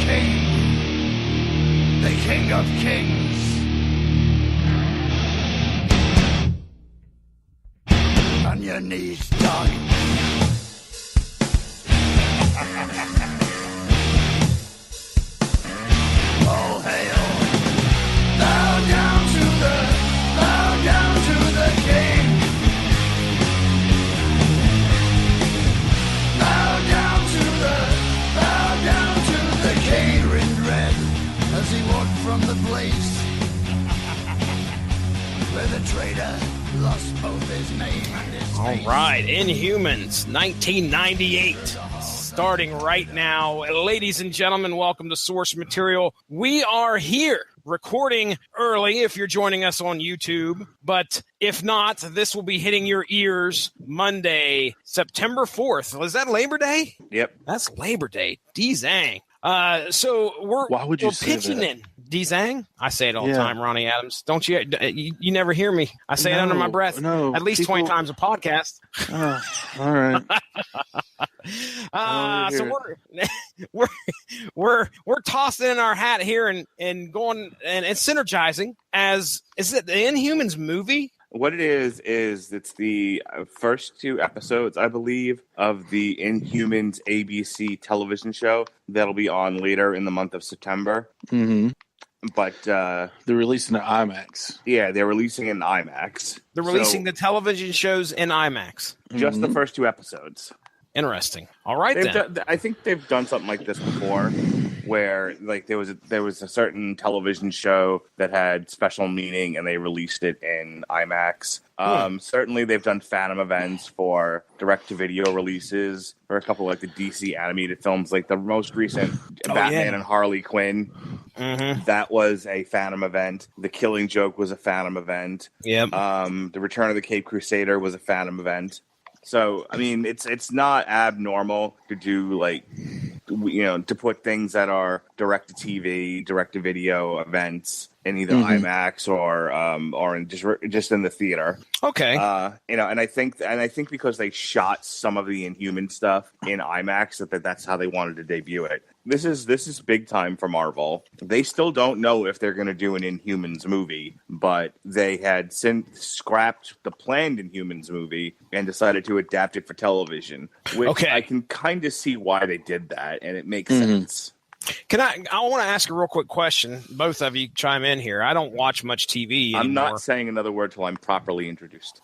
king, the king of kings. On your knees, dog. All hail. Bow down to the king. Bow down to the king in red as he walked from the place where the traitor lost both his name and his face. All right, Inhumans, 1998. Starting right now. Ladies and gentlemen, welcome to Source Material. We are here recording early if you're joining us on YouTube, but if not, this will be hitting your ears Monday, September 4th. Was that Labor Day? Yep. That's Labor Day. D-Zang. So we're pitching in. D-Zang? I say it all the time, Ronnie Adams. Don't you? You never hear me. I say it under my breath. No, at least 20 times a podcast. All right. So we're tossing in our hat here and going and synergizing as is it the Inhumans movie? What it is it's the first two episodes, I believe, of the Inhumans ABC television show that'll be on later in the month of September. Mm-hmm. But they're releasing it in IMAX. Yeah, they're releasing it in IMAX. They're releasing the television shows in IMAX. Just the first two episodes. Interesting. All right, I think they've done something like this before, where like there was a certain television show that had special meaning, and they released it in IMAX. Certainly, they've done Phantom events for direct-to-video releases for a couple like the DC animated films, like the most recent Batman and Harley Quinn. Mm-hmm. That was a Phantom event. The Killing Joke was a Phantom event. Yep. The Return of the Cape Crusader was a Phantom event. So, I mean, it's not abnormal to do, like, to put things that are direct-to-TV, direct-to-video events in either IMAX or in just in the theater. Okay. And I think because they shot some of the Inhuman stuff in IMAX, that's how they wanted to debut it. This is big time for Marvel. They still don't know if they're going to do an Inhumans movie, but they had scrapped the planned Inhumans movie and decided to adapt it for television. Which I can kind of see why they did that, and it makes sense. I want to ask a real quick question. Both of you chime in here. I don't watch much TV anymore. I'm not saying another word till I'm properly introduced.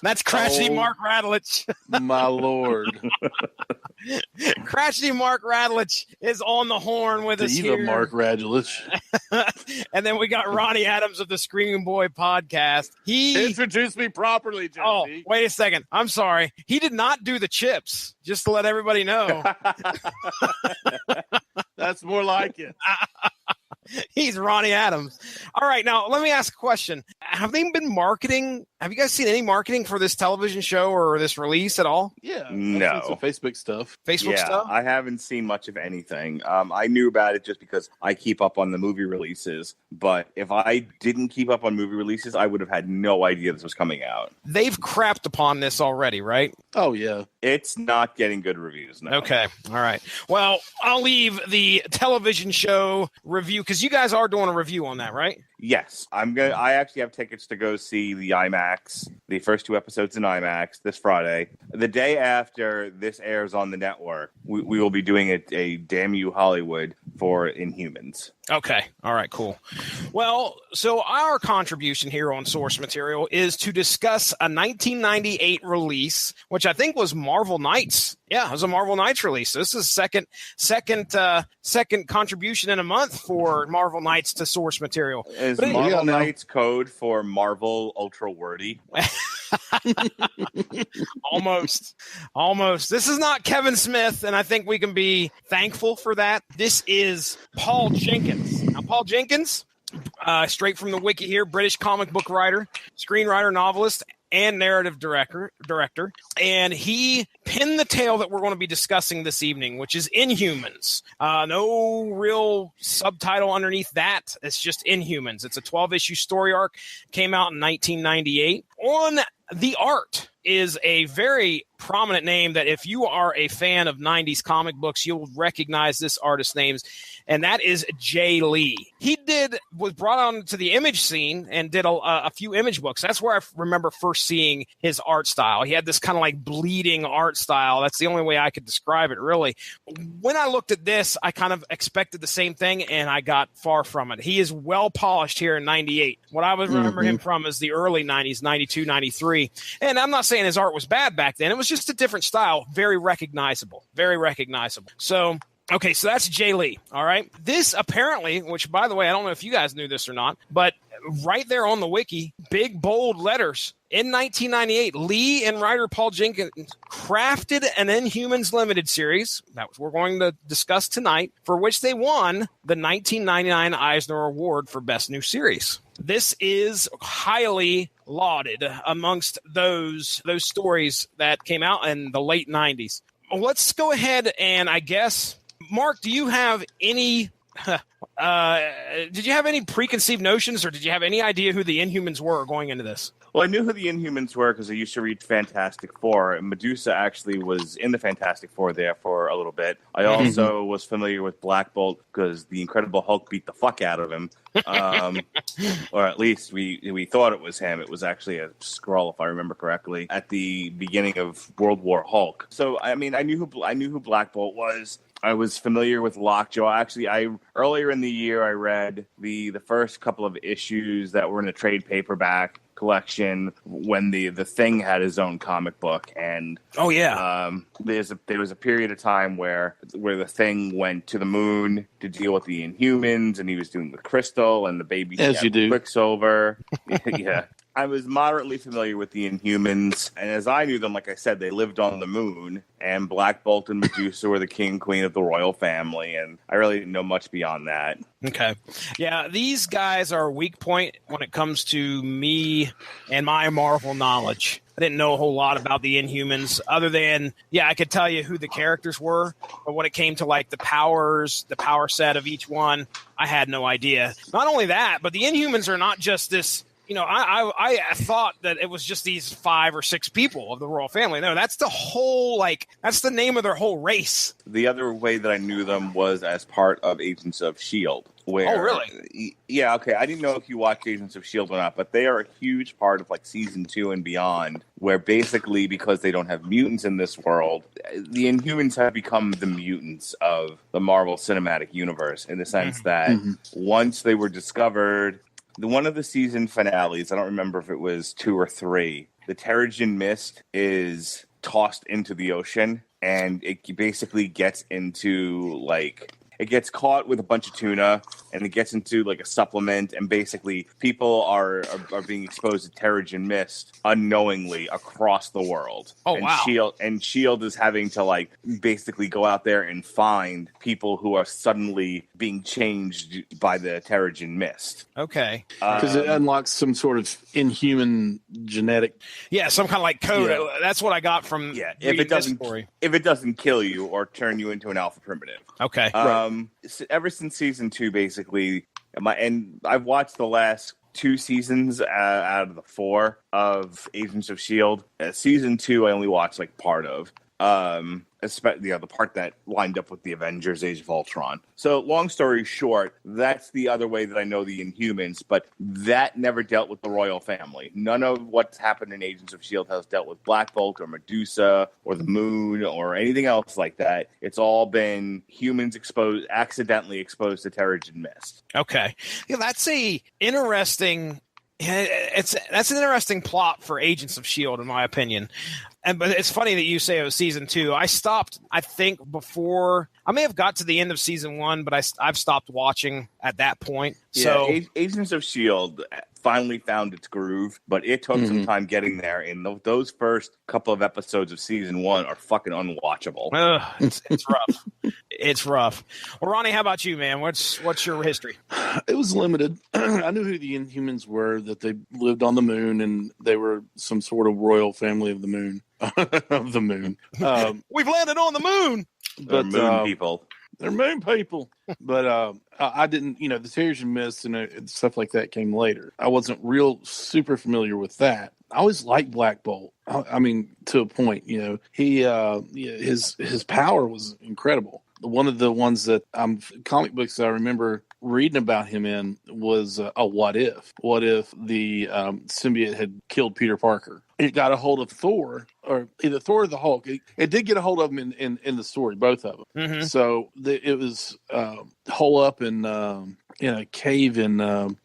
That's Crotchety Mark Radulich. My lord. Crotchety Mark Radulich is on the horn with us here. Mark Radulich. And then we got Ronnie Adams of the Screaming Boy podcast. He introduced me properly, Jesse. Oh, wait a second. I'm sorry. He did not do the chips, just to let everybody know. That's more like it. He's Ronnie Adams. All right, now let me ask a question. Have they been marketing? Have you guys seen any marketing for this television show or this release at all? Yeah. No. Some Facebook stuff. Facebook stuff? I haven't seen much of anything. I knew about it just because I keep up on the movie releases. But if I didn't keep up on movie releases, I would have had no idea this was coming out. They've crapped upon this already, right? Oh, yeah. It's not getting good reviews now. Okay. All right. Well, I'll leave the television show review because you guys are doing a review on that, right? Yes, I actually have tickets to go see the IMAX, the first two episodes in IMAX this Friday. The day after this airs on the network, we will be doing a Damn You Hollywood for Inhumans. Okay. All right, cool. Well, so our contribution here on Source Material is to discuss a 1998 release, which I think was Marvel Knights. Yeah, it was a Marvel Knights release. So this is second contribution in a month for Marvel Knights to Source Material. Is Marvel Knights code for Marvel Ultra Wordy? Almost. This is not Kevin Smith, and I think we can be thankful for that. This is Paul Jenkins. Now, Paul Jenkins, straight from the wiki here, British comic book writer, screenwriter, novelist, and narrative director, and he penned the tale that we're going to be discussing this evening, which is Inhumans. No real subtitle underneath that. It's just Inhumans. It's a 12-issue story arc. Came out in 1998. On the art is a very prominent name that if you are a fan of 90s comic books, you'll recognize this artist's names, and that is Jae Lee. He was brought on to the Image scene and did a few Image books. That's where I remember first seeing his art style. He had this kind of like bleeding art style. That's the only way I could describe it, really. When I looked at this, I kind of expected the same thing, and I got far from it. He is well polished here in 98. What I would remember him from is the early 90s, 92, 93. And I'm not saying his art was bad back then. It was just a different style. Very recognizable. Very recognizable. So... okay, so that's Jae Lee, all right? This apparently, which, by the way, I don't know if you guys knew this or not, but right there on the wiki, big, bold letters, in 1998, Lee and writer Paul Jenkins crafted an Inhumans limited series, that we're going to discuss tonight, for which they won the 1999 Eisner Award for Best New Series. This is highly lauded amongst those stories that came out in the late 90s. Let's go ahead and, I guess... Mark, do you have any did you have any preconceived notions, or did you have any idea who the Inhumans were going into this? Well, I knew who the Inhumans were because I used to read Fantastic Four, and Medusa actually was in the Fantastic Four there for a little bit. I also was familiar with Black Bolt because the Incredible Hulk beat the fuck out of him. Or at least we thought it was him. It was actually a Skrull, if I remember correctly, at the beginning of World War Hulk. So, I mean, I knew who Black Bolt was. I was familiar with Lockjaw. Actually, earlier in the year, I read the first couple of issues that were in a trade paperback collection when the Thing had his own comic book, and oh yeah, there was a period of time where the Thing went to the moon to deal with the Inhumans, and he was doing the Crystal and the baby as you do Quicksilver. Yeah. I was moderately familiar with the Inhumans, and as I knew them, like I said, they lived on the moon, and Black Bolt and Medusa were the king and queen of the royal family, and I really didn't know much beyond that. Okay. Yeah, these guys are a weak point when it comes to me and my Marvel knowledge. I didn't know a whole lot about the Inhumans other than, I could tell you who the characters were, but when it came to like the power set of each one, I had no idea. Not only that, but the Inhumans are not just this... I thought that it was just these 5 or 6 people of the royal family. No, that's the whole, that's the name of their whole race. The other way that I knew them was as part of Agents of S.H.I.E.L.D. Oh, really? Yeah, okay. I didn't know if you watched Agents of S.H.I.E.L.D. or not, but they are a huge part of, Season 2 and beyond, where basically, because they don't have mutants in this world, the Inhumans have become the mutants of the Marvel Cinematic Universe, in the sense that once they were discovered... one of the season finales, I don't remember if it was 2 or 3, the Terrigen Mist is tossed into the ocean, and it basically gets into, it gets caught with a bunch of tuna, and it gets into a supplement, and basically people are being exposed to Terrigen Mist unknowingly across the world. Oh, and wow. S.H.I.E.L.D. is having to basically go out there and find people who are suddenly being changed by the Terrigen Mist. Okay. Because it unlocks some sort of inhuman genetic... Yeah, some kind of code. Yeah. That's what I got from if it doesn't kill you or turn you into an alpha primitive. Okay. Ever since season 2, basically, and I've watched the last 2 seasons out of the 4 of Agents of S.H.I.E.L.D. Season 2, I only watched part of. Especially the part that lined up with the Avengers Age of Ultron. So long story short, that's the other way that I know the Inhumans, but that never dealt with the royal family. None of what's happened in Agents of S.H.I.E.L.D. has dealt with Black Bolt or Medusa or the moon or anything else like that. It's all been humans accidentally exposed to Terrigen Mist. Okay. Yeah, that's an interesting plot for Agents of S.H.I.E.L.D., in my opinion. But it's funny that you say it was season 2. I stopped, I think, before... I may have got to the end of season 1, but I've stopped watching at that point. So Agents of S.H.I.E.L.D. finally found its groove, but it took some time getting there. And those first couple of episodes of season 1 are fucking unwatchable. It's rough. It's rough. Well, Ronnie, how about you, man? What's your history? It was limited. I knew who the Inhumans were, that they lived on the moon, and they were some sort of royal family of the moon. Of the moon. We've landed on the moon. But moon people. They're moon people. But I didn't, the Terrigen Mist and stuff like that came later. I wasn't super familiar with that. I always liked Black Bolt. I mean, to a point, his power was incredible. One of the ones that comic books that I remember reading about him in was a What If? What if the symbiote had killed Peter Parker? It got a hold of Thor, or either Thor or the Hulk. It did get a hold of him in the story, both of them. Mm-hmm. So it was hole up in a cave in the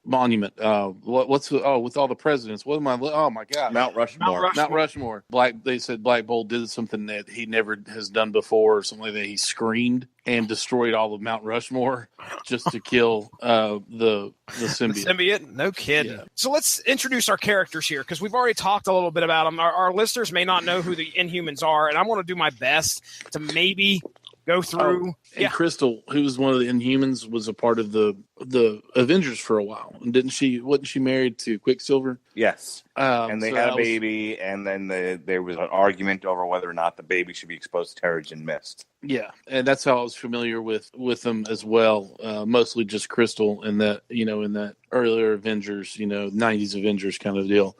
monument. With all the presidents? What am I? Oh my God, Mount Rushmore. Mount Rushmore. They said Black Bolt did something that he never has done before, or something like that. He screamed and destroyed all of Mount Rushmore just to kill the symbiote. The symbiote? No kidding. Yeah. So let's introduce our characters here, because we've already talked a little bit about them. Our listeners may not know who the Inhumans are, and I want to do my best to maybe go through. And Crystal, who was one of the Inhumans, was a part of the Avengers for a while. And wasn't she married to Quicksilver? Yes. And they had a baby, and then there was an argument over whether or not the baby should be exposed to Terrigen Mist. Yeah, and that's how I was familiar with them as well. Mostly just Crystal in that earlier Avengers, 90s Avengers kind of deal.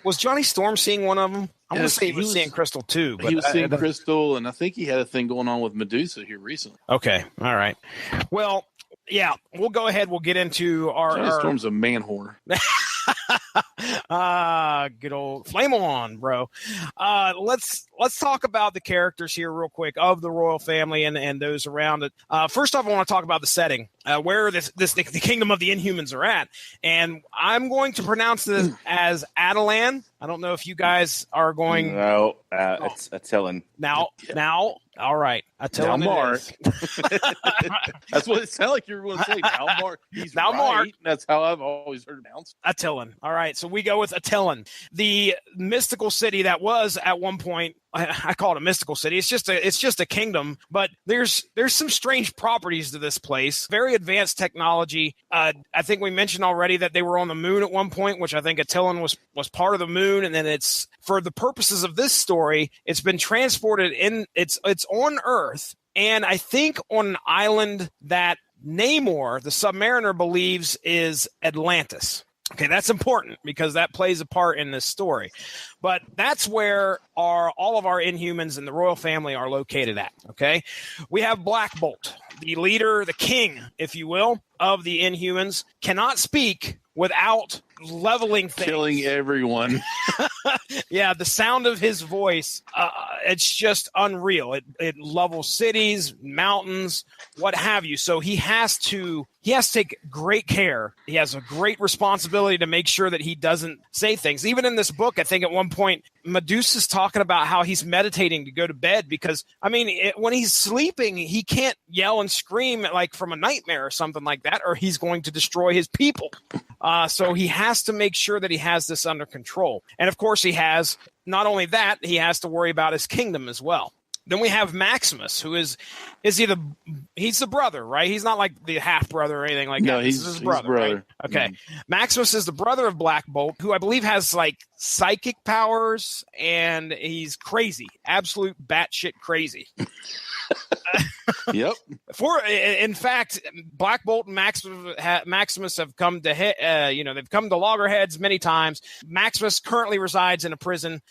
Was Johnny Storm seeing one of them? I want to say he was seeing Crystal too. But he was seeing Crystal, and I think he had a thing going on with Medusa here recently. Okay, all right. Well, yeah, we'll go ahead. We'll get into Johnny Storm's a man whore. Good old flame on, bro. Let's talk about the characters here real quick of the royal family and those around it. First off, I want to talk about the setting, where the kingdom of the Inhumans are at, and I'm going to pronounce this as Attilan. I don't know if you guys are going. No, it's Attilan. Now, all right. Namor. That's what it sounded like you were going to say. Namor. He's Namor. Right. That's how I've always heard it pronounced. Attilan. All right. So we go with Attilan, the mystical city that was at one point. I call it a mystical city. It's just a kingdom, but there's some strange properties to this place. Very advanced technology. I think we mentioned already that they were on the moon at one point, which I think Attilan was part of the moon, and then it's, for the purposes of this story, it's been transported in. It's on Earth, and I think on an island that Namor, the Submariner, believes is Atlantis. Okay, that's important because that plays a part in this story. But that's where all of our Inhumans and the royal family are located at, okay? We have Black Bolt, the leader, the king, if you will, of the Inhumans, cannot speak without leveling things. Killing everyone. Yeah, the sound of his voice, it's just unreal. It levels cities, mountains, what have you. So he has to take great care. He has a great responsibility to make sure that he doesn't say things. Even in this book, I think at one point, Medusa's talking about how he's meditating to go to bed because, when he's sleeping, he can't yell and scream like from a nightmare or something like that, or he's going to destroy his people. So he has to make sure that he has this under control. And of course, he has not only that, he has to worry about his kingdom as well. Then we have Maximus, who he's the brother, right? He's not like the half brother or anything like that. No, he's his brother. Right? Okay. Mm-hmm. Maximus is the brother of Black Bolt, who I believe has like psychic powers, and he's crazy, absolute batshit crazy. Yep. In fact, Black Bolt and Maximus have come to they've come to loggerheads many times. Maximus currently resides in a prison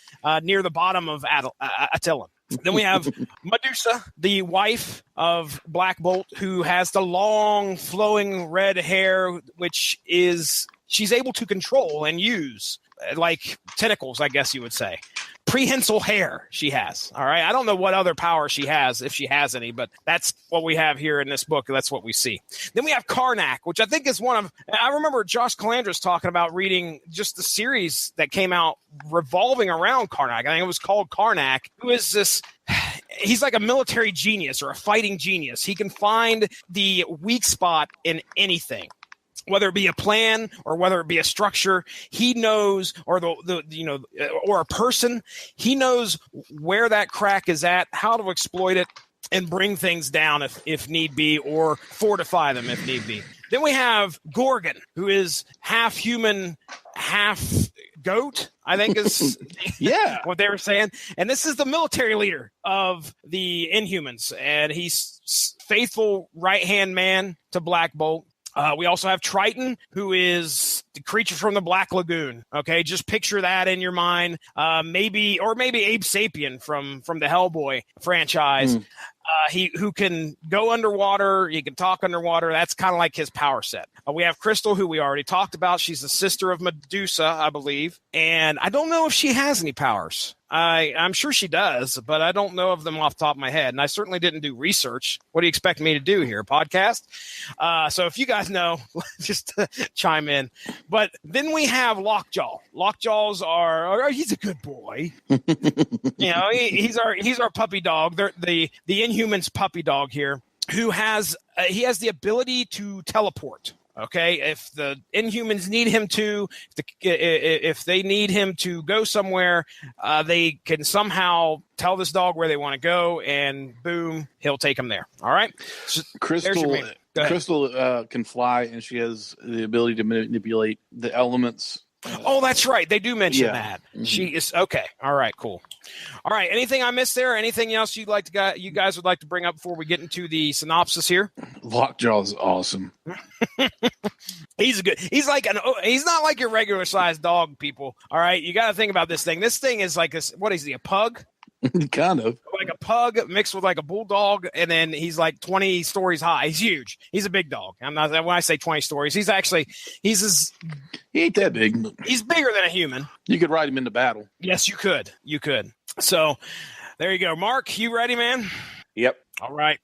near the bottom of Attilan. Then we have Medusa, the wife of Black Bolt, who has the long, flowing red hair, which she's able to control and use, like tentacles, I guess you would say. Prehensile hair she has. All right. I don't know what other power she has, if she has any, but that's what we have here in this book. That's what we see. Then we have Karnak, which I think is I remember Josh Calandras talking about reading just the series that came out revolving around Karnak. I think it was called Karnak, who is this. He's like a military genius or a fighting genius. He can find the weak spot in anything. Whether it be a plan or whether it be a structure, he knows, or or a person, he knows where that crack is at, how to exploit it, and bring things down if need be, or fortify them if need be. Then we have Gorgon, who is half human, half goat, I think is what they were saying. And this is the military leader of the Inhumans, and he's faithful right-hand man to Black Bolt. We also have Triton, who is the creature from the Black Lagoon. Okay, just picture that in your mind. Maybe Abe Sapien from the Hellboy franchise. Who can go underwater. He can talk underwater. That's kind of like his power set. We have Crystal, who we already talked about. She's the sister of Medusa, I believe. And I don't know if she has any powers. I'm sure she does, but I don't know of them off the top of my head. And I certainly didn't do research. What do you expect me to do here? Podcast? So if you guys know, just chime in. But then we have Lockjaw. Lockjaws he's a good boy. He's our puppy dog. The Inhumans puppy dog here, who has he has the ability to teleport. Okay, if the Inhumans need him to, if they need him to go somewhere, they can somehow tell this dog where they want to go, and boom, he'll take them there. All right, so Crystal can fly, and she has the ability to manipulate the elements. Oh, that's right. They do mention that. Mm-hmm. She is okay. All right, cool. All right. Anything I missed there? Anything else you guys would like to bring up before we get into the synopsis here? Lockjaw is awesome. He's not like your regular sized dog, people. All right. You got to think about this thing. This thing is like what is he, a pug? Kind of like a pug mixed with like a bulldog, and then he's like 20 stories high. He's huge. He's a big dog. I'm not, when I say 20 stories, he ain't that big. He's bigger than a human. You could ride him into battle. Yes, you could. So there you go. Mark, you ready, man? Yep. All right.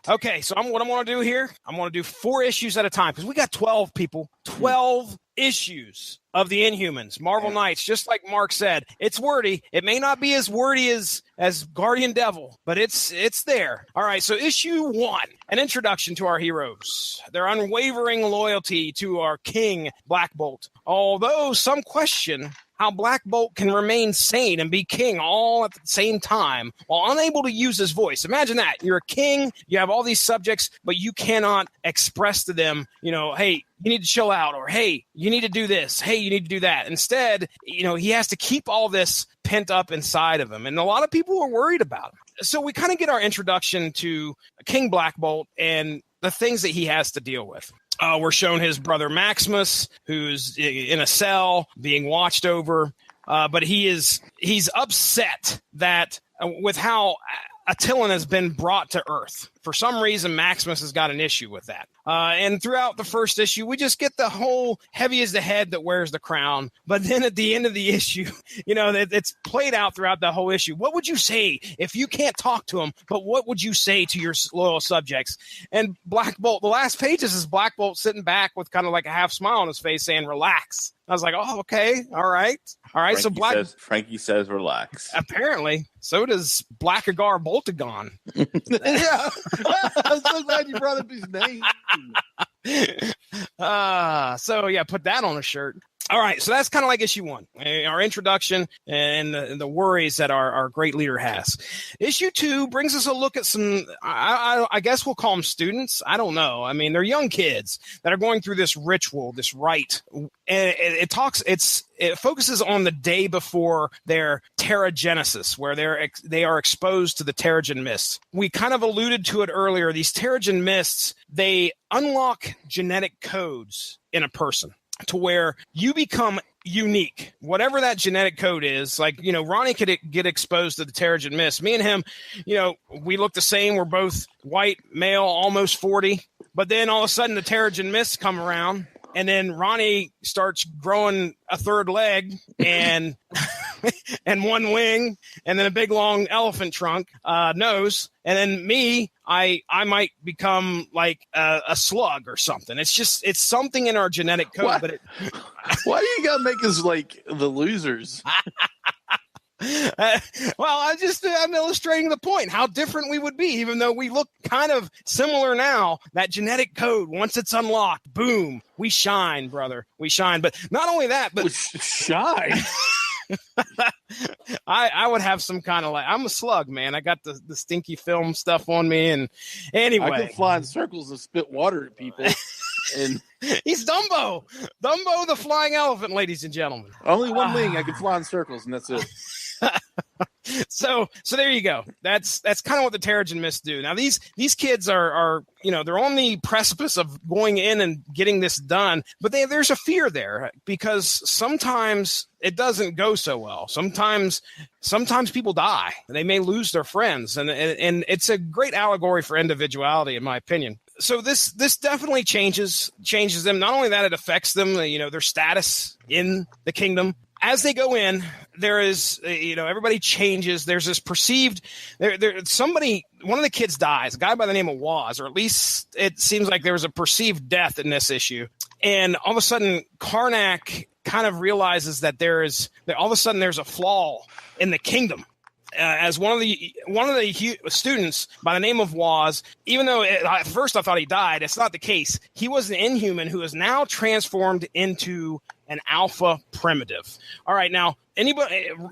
Okay, so what I'm going to do here, I'm going to do 4 issues at a time, because we got 12 people, 12 issues of the Inhumans, Marvel Knights. Just like Mark said, it's wordy. It may not be as wordy as Guardian Devil, but it's there. All right, so issue 1, an introduction to our heroes, their unwavering loyalty to our king, Black Bolt. Although some question how Black Bolt can remain sane and be king all at the same time while unable to use his voice. Imagine that. You're a king, you have all these subjects, but you cannot express to them, hey, you need to chill out, or hey, you need to do this, hey, you need to do that. Instead, he has to keep all this pent up inside of him. And a lot of people are worried about him. So we kind of get our introduction to King Black Bolt and the things that he has to deal with. We're shown his brother Maximus, who's in a cell being watched over, but he's upset that with how Attilan has been brought to Earth. For some reason, Maximus has got an issue with that. And throughout the first issue, we just get the whole heavy is the head that wears the crown. But then at the end of the issue, it's played out throughout the whole issue. What would you say if you can't talk to him? But what would you say to your loyal subjects? And Black Bolt, the last pages is Black Bolt sitting back with kind of like a half smile on his face saying, relax. I was like, oh, okay. All right. Frankie says relax. Apparently. So does Blackagar Boltagon. Yeah. I'm so glad you brought up his name. So yeah, put that on a shirt. All right, so that's kind of like issue 1, our introduction and the worries that our great leader has. Issue 2 brings us a look at some, I guess we'll call them students. I don't know. I mean, they're young kids that are going through this ritual, this rite. And it focuses on the day before their Terrigenesis, where they are exposed to the Terrigen mists. We kind of alluded to it earlier. These Terrigen mists, they unlock genetic codes in a person, to where you become unique, whatever that genetic code is. Like, Ronnie could get exposed to the Terrigen mist. Me and him, we look the same. We're both white, male, almost 40. But then all of a sudden the Terrigen mists come around, and then Ronnie starts growing a third leg and and one wing, and then a big long elephant trunk nose. And then me, I might become like a slug or something. It's something in our genetic code. Why, but why do you gotta make us like the losers? Well, I'm illustrating the point, how different we would be, even though we look kind of similar now. That genetic code, once it's unlocked, boom, we shine, brother. We shine. But not only that, but shine. I would have some kind of I'm a slug, man. I got the stinky film stuff on me, and anyway, I can fly in circles and spit water at people. And he's Dumbo the flying elephant, ladies and gentlemen. Only one wing. I can fly in circles, and that's it. So there you go. That's kind of what the Terrigen Mist do. Now these kids are they're on the precipice of going in and getting this done, but there's a fear there because sometimes it doesn't go so well. Sometimes people die. They may lose their friends, and it's a great allegory for individuality, in my opinion. So this definitely changes them. Not only that, it affects them, their status in the kingdom. As they go in, there is, everybody changes. There's this perceived, one of the kids dies, a guy by the name of Waz, or at least it seems like there was a perceived death in this issue. And all of a sudden, Karnak kind of realizes that there's a flaw in the kingdom. As one of the students by the name of Waz, even though at first I thought he died, it's not the case. He was an Inhuman who is now transformed into an alpha primitive. All right, now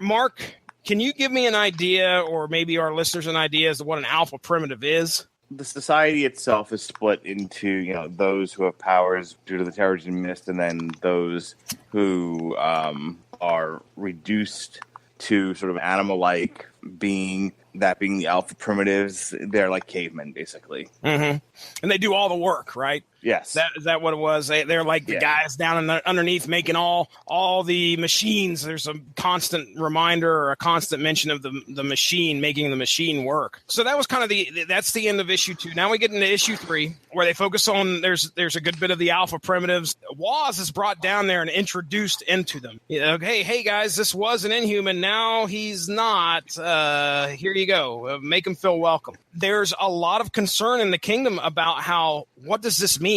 Mark, can you give me an idea, or maybe our listeners an idea as to what an alpha primitive is? The society itself is split into those who have powers due to the Terrigen Mist, and then those who are reduced to sort of animal-like being, that being the alpha primitives. They're like cavemen, basically. Mm-hmm. And they do all the work, right? Yes. Is that what it was? They're like the guys down underneath making all the machines. There's a constant reminder or a constant mention of the machine, making the machine work. So that was kind of that's the end of issue 2. Now we get into issue 3, where they focus on, there's a good bit of the alpha primitives. Waz is brought down there and introduced into them. Hey guys, this was an Inhuman. Now he's not. Here you go. Make him feel welcome. There's a lot of concern in the kingdom about what does this mean?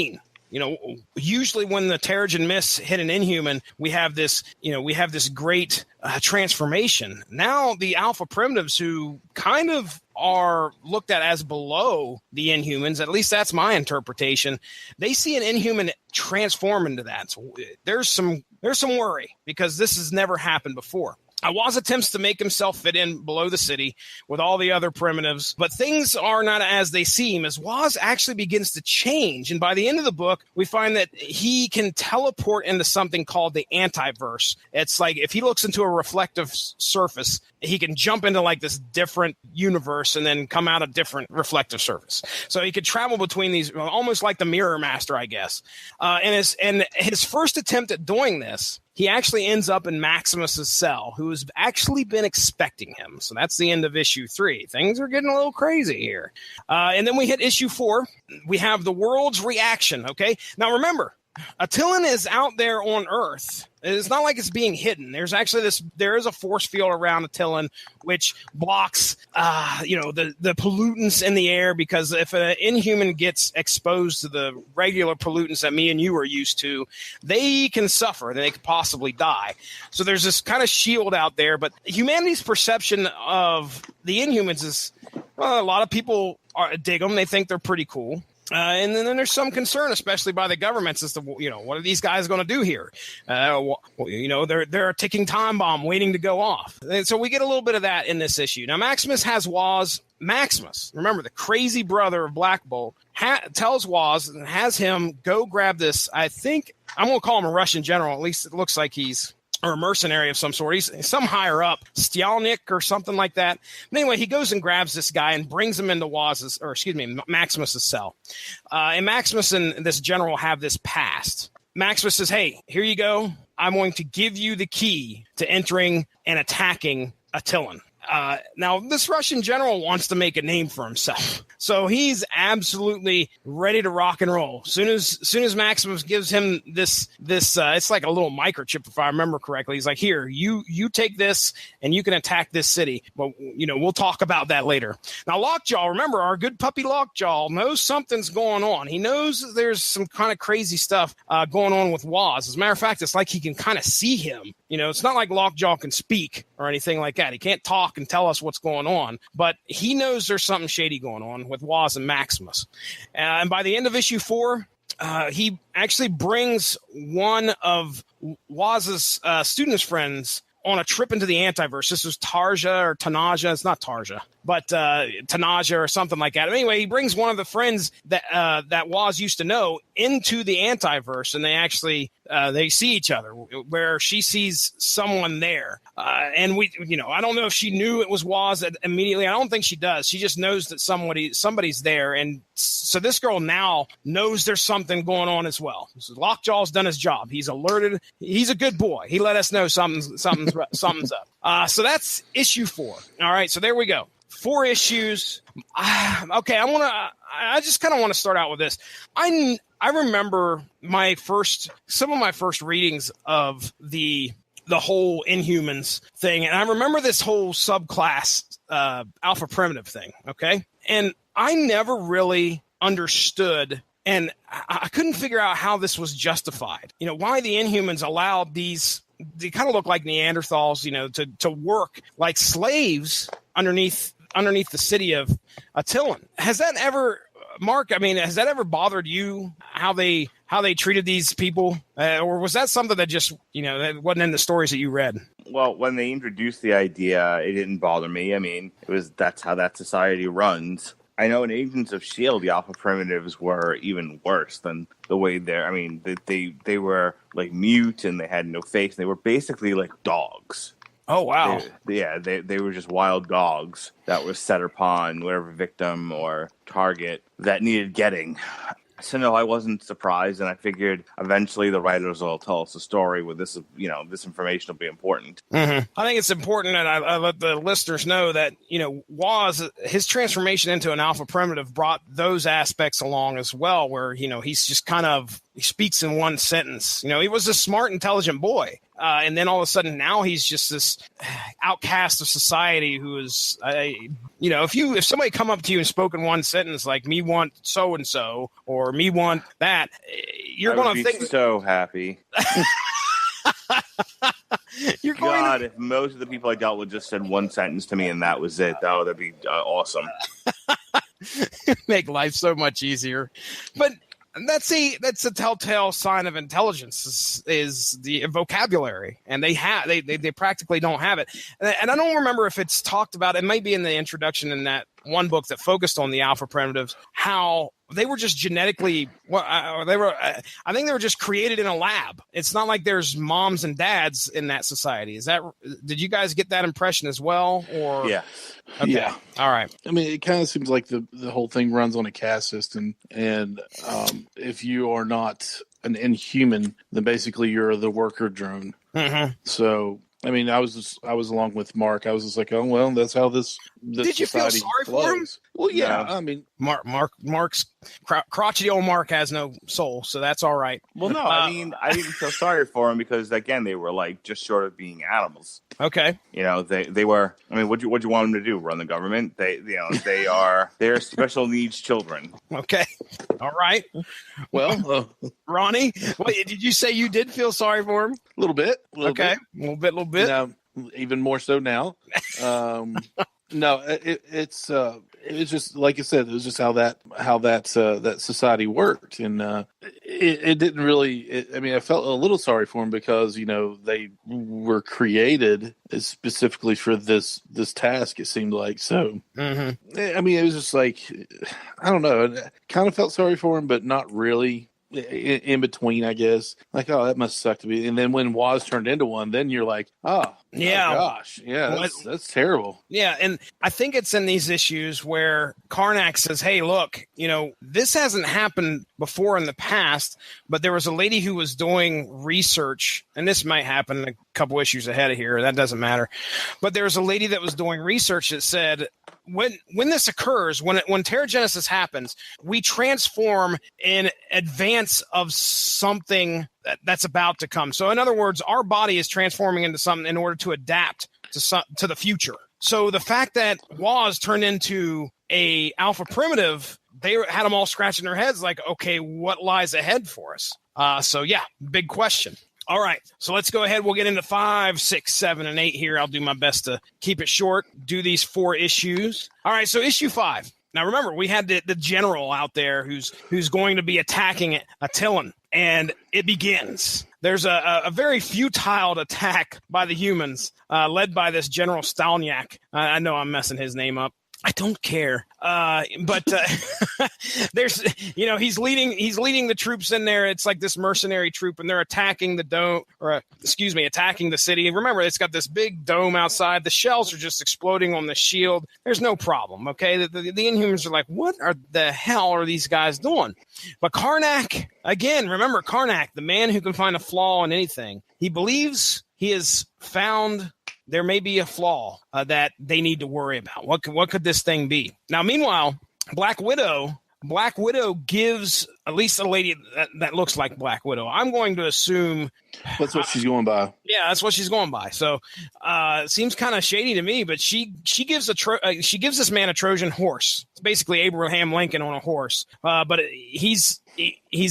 Usually when the Terrigen Mists hit an Inhuman, we have this great transformation. Now the alpha primitives, who kind of are looked at as below the Inhumans, at least that's my interpretation, they see an Inhuman transform into that. So there's some worry, because this has never happened before. Waz attempts to make himself fit in below the city with all the other primitives, but things are not as they seem, as Waz actually begins to change. And by the end of the book, we find that he can teleport into something called the antiverse. It's like if he looks into a reflective surface, he can jump into like this different universe and then come out a different reflective surface. So he could travel between these, almost like the Mirror Master, I guess. And his first attempt at doing this, he actually ends up in Maximus's cell, who has actually been expecting him. So that's the end of issue 3. Things are getting a little crazy here. And then we hit issue 4. We have the world's reaction. Okay. Now remember, Attilan is out there on Earth. It's not like it's being hidden. There's actually there is a force field around Attilan which blocks, the pollutants in the air, because if an Inhuman gets exposed to the regular pollutants that me and you are used to, they can suffer. They could possibly die. So there's this kind of shield out there, but humanity's perception of the Inhumans is, a lot of people dig them. They think they're pretty cool. And then there's some concern, especially by the governments, as to, what are these guys going to do here? They're a ticking time bomb waiting to go off. And so we get a little bit of that in this issue. Now, Maximus has Waz. Maximus, remember, the crazy brother of Black Bolt, tells Waz and has him go grab this. I think I'm going to call him a Russian general. At least it looks like or a mercenary of some sort. He's some higher up, Stjalnik or something like that. But anyway, he goes and grabs this guy and brings him into Maximus's cell. And Maximus and this general have this past. Maximus says, hey, here you go. I'm going to give you the key to entering and attacking Attilan. Now, this Russian general wants to make a name for himself, so he's absolutely ready to rock and roll. Soon as Maximus gives him this, it's like a little microchip, if I remember correctly. He's like, "Here, you take this, and you can attack this city." But we'll talk about that later. Now, Lockjaw, remember, our good puppy Lockjaw knows something's going on. He knows there's some kind of crazy stuff going on with Waz. As a matter of fact, it's like he can kind of see him. It's not like Lockjaw can speak or anything like that. He can't talk and tell us what's going on, but he knows there's something shady going on with Waz and Maximus. And by the end of issue 4, he actually brings one of Waz's student's friends on a trip into the Antiverse. This was Tarja or Tanaja. It's not Tarja, but Tanaja or something like that. Anyway, he brings one of the friends that Woz used to know into the Antiverse, and they actually they see each other, where she sees someone there. And I don't know if she knew it was Woz immediately. I don't think she does. She just knows that somebody's there. And so this girl now knows there's something going on as well. So Lockjaw's done his job. He's alerted. He's a good boy. He let us know something's up. So that's issue 4. All right. So there we go. 4 issues. Okay. I just kind of want to start out with this. I remember some of my first readings of the whole Inhumans thing. And I remember this whole subclass, Alpha Primitive thing. Okay. And I never really understood, and I couldn't figure out how this was justified. Why the Inhumans allowed these, they kind of look like Neanderthals, to work like slaves underneath the city of Attilan. Has that ever, Mark, has that ever bothered you, how they treated these people? Or was that something that just, that wasn't in the stories that you read? Well, when they introduced the idea, it didn't bother me. That's how that society runs. I know in Agents of S.H.I.E.L.D., the Alpha Primitives were even worse than the way they were like mute, and they had no face. They were basically like dogs. Oh, wow. They were just wild dogs that were set upon whatever victim or target that needed getting. So no, I wasn't surprised, and I figured eventually the writers will tell us a story where this information will be important. Mm-hmm. I think it's important, and I let the listeners know that Woz, his transformation into an Alpha Primitive brought those aspects along as well, where he's just he speaks in one sentence. He was a smart, intelligent boy. And then all of a sudden now he's just this outcast of society who is, if somebody come up to you and spoke in one sentence, like me want so-and-so or me want that, you're going to think so happy. If most of the people I dealt with just said one sentence to me and that was it, that'd be awesome. Make life so much easier. But that's a telltale sign of intelligence is the vocabulary, and they practically don't have it. And I don't remember if it's talked about. It might be in the introduction in that one book that focused on the Alpha Primitives, how they were just genetically. I think they were just created in a lab. It's not like there's moms and dads in that society. Did you guys get that impression as well? Or yeah. Okay. Yeah. All right. It kind of seems like the whole thing runs on a caste system, and if you are not an Inhuman, then basically you're the worker drone. Mm-hmm. So, I was along with Mark. I was just like, oh well, that's how this Did you feel sorry flows. for him? Well, yeah. No. Mark's crotchety old Mark has no soul, so that's all right. Well, no, I didn't feel sorry for him because again, they were like just short of being animals. Okay. They were. What'd you want them to do? Run the government? They're special needs children. Okay. All right. Well, Ronnie, did you say you did feel sorry for him? A little bit. A little bit. Now, even more so now. No, it's just like I said. It was just how that society worked, and it didn't really. I felt a little sorry for them because they were created specifically for this task. It seemed like so. Mm-hmm. It was just like I don't know. I kind of felt sorry for him, but not really. In between, I guess. Like, oh, that must suck to be. And then when Woz turned into one, then you're like, yeah, gosh, yeah, that's terrible. Yeah, and I think it's in these issues where Karnak says, hey, look, this hasn't happened before in the past, but there was a lady who was doing research, and this might happen a couple issues ahead of here, that doesn't matter. But there was a lady that was doing research that said, when this occurs, when Terrigenesis happens, we transform in advance of something that's about to come. So in other words, our body is transforming into something in order to adapt to the future. So the fact that Woz turned into a Alpha Primitive, they had them all scratching their heads like, okay, what lies ahead for us? So yeah, big question. All right, so let's go ahead. We'll get into 5, 6, 7, and 8 here. I'll do my best to keep it short, do these 4 issues. All right, so issue 5. Now, remember, we had the general out there who's going to be attacking Attilan, and it begins. there's a very futile attack by the humans, led by this General Stalniak. I know I'm messing his name up. I don't care. But there's, he's leading the troops in there. It's like this mercenary troop, and they're attacking the dome, attacking the city. Remember, it's got this big dome outside. The shells are just exploding on the shield. There's no problem. Okay. The Inhumans are like, what the hell are these guys doing? But Karnak, again, remember Karnak, the man who can find a flaw in anything. He believes he has found there may be a flaw that they need to worry about. What could this thing be? Now, meanwhile, Black Widow gives at least a lady that looks like Black Widow. I'm going to assume that's what she's going by. Yeah, that's what she's going by. So it seems kind of shady to me, but she gives this man a Trojan horse. It's basically Abraham Lincoln on a horse. But he's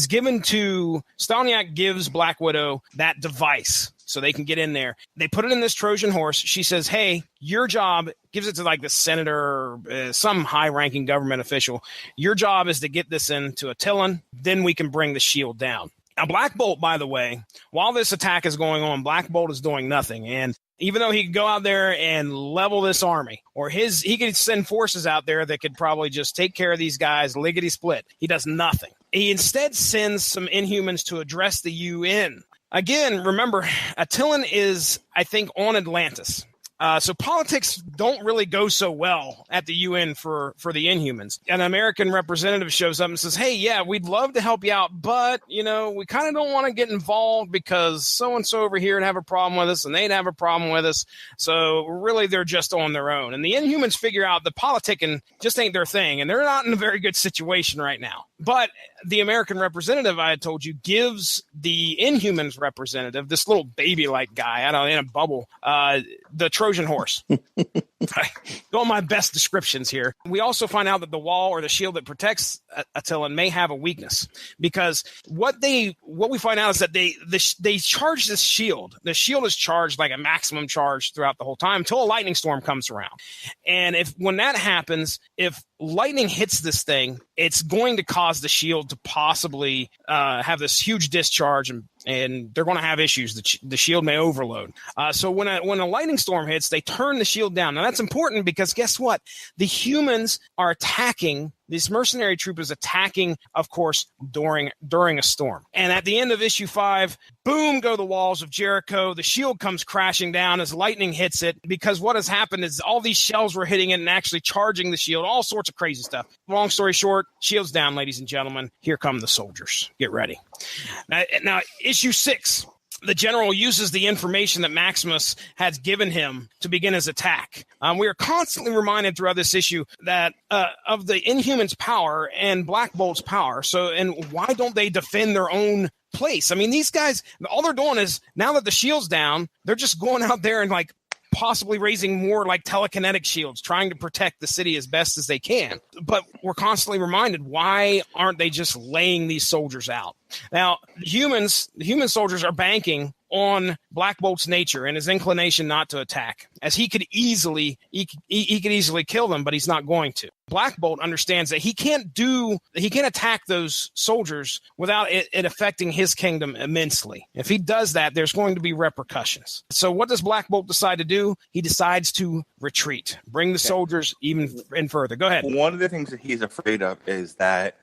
given to Stalniak gives Black Widow that device so they can get in there. They put it in this Trojan horse. She says, hey, your job, gives it to like the senator or some high-ranking government official. Your job is to get this into Attilan. Then we can bring the shield down. Now, Black Bolt, by the way, while this attack is going on, Black Bolt is doing nothing. And even though he could go out there and level this army, or he could send forces out there that could probably just take care of these guys, lickety split, he does nothing. He instead sends some Inhumans to address the UN. Again, remember, Attilan is, I think, on Atlantis. So politics don't really go so well at the UN for the Inhumans. An American representative shows up and says, hey, yeah, we'd love to help you out, but, we kind of don't want to get involved because so-and-so over here would have a problem with us and they'd have a problem with us. So really, they're just on their own. And the Inhumans figure out the politicking just ain't their thing, and they're not in a very good situation right now. But the American representative, I had told you, gives the Inhumans representative, this little baby-like guy, in a bubble, the Trojan horse. Go on my best descriptions here. We also find out that the wall or the shield that protects Attilan may have a weakness, because what we find out is that they charge this shield. The shield is charged like a maximum charge throughout the whole time until a lightning storm comes around. And when that happens, if lightning hits this thing, it's going to cause the shield to possibly have this huge discharge, and they're going to have issues. The shield may overload. So when a lightning storm hits, they turn the shield down. Now that's important because guess what? The humans are attacking. This mercenary troop is attacking, of course, during a storm. And at the end of issue 5, boom, go the walls of Jericho. The shield comes crashing down as lightning hits it, because what has happened is all these shells were hitting it and actually charging the shield, all sorts of crazy stuff. Long story short, shield's down, ladies and gentlemen. Here come the soldiers. Get ready. Now issue 6. The general uses the information that Maximus has given him to begin his attack. We are constantly reminded throughout this issue that of the Inhumans' power and Black Bolt's power. And why don't they defend their own place? I mean, these guys, all they're doing is, now that the shield's down, they're just going out there and possibly raising more like telekinetic shields, trying to protect the city as best as they can. But we're constantly reminded, why aren't they just laying these soldiers out? Now, the human soldiers are banking on Black Bolt's nature and his inclination not to attack, as he could easily kill them, but he's not going to. Black Bolt understands that he can't attack those soldiers without it affecting his kingdom immensely. If he does that, there's going to be repercussions. So what does Black Bolt decide to do? He decides to retreat, bring the soldiers even in further. Go ahead. One of the things that he's afraid of is that,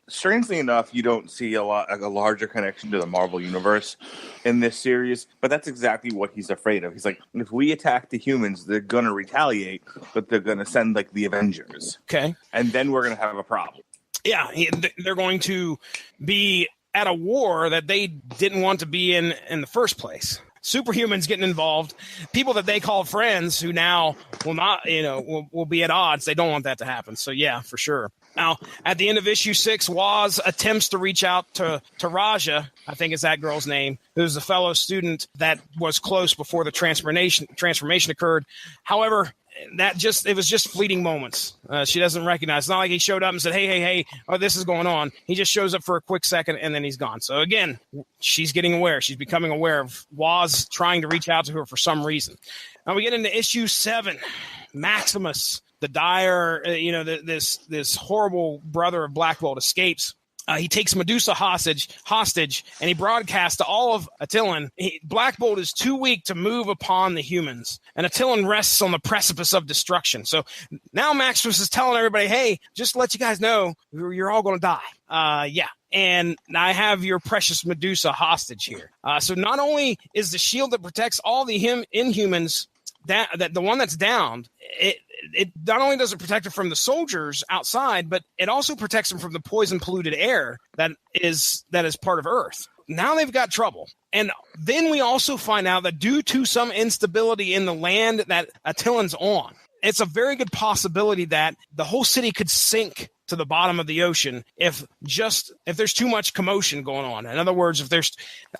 strangely enough, you don't see a larger connection to the Marvel Universe in this series, but that's exactly what he's afraid of. He's like, if we attack the humans, they're going to retaliate, but they're going to send the Avengers. Okay. And then we're going to have a problem. Yeah, they're going to be at a war that they didn't want to be in the first place. Superhumans getting involved, people that they call friends who now will not, will be at odds. They don't want that to happen. So yeah, for sure. Now, at the end of issue 6, Waz attempts to reach out to Raja, I think is that girl's name, who's a fellow student that was close before the transformation occurred. However, it was just fleeting moments. She doesn't recognize. It's not like he showed up and said, hey, oh, this is going on. He just shows up for a quick second and then he's gone. So again, she's getting aware. She's becoming aware of Waz trying to reach out to her for some reason. Now we get into issue 7, Maximus. The dire, this horrible brother of Black Bolt escapes. He takes Medusa hostage, and he broadcasts to all of Attilan. Black Bolt is too weak to move upon the humans, and Attilan rests on the precipice of destruction. So now Maximus is telling everybody, hey, just to let you guys know, you're all going to die. Yeah. And I have your precious Medusa hostage here. So not only is the shield that protects all the Inhumans, that the one that's downed, it not only does it protect it from the soldiers outside, but it also protects them from the poison polluted air that is part of Earth. Now they've got trouble. And then we also find out that due to some instability in the land that Attilan's on, it's a very good possibility that the whole city could sink to the bottom of the ocean if there's too much commotion going on. In other words, if there's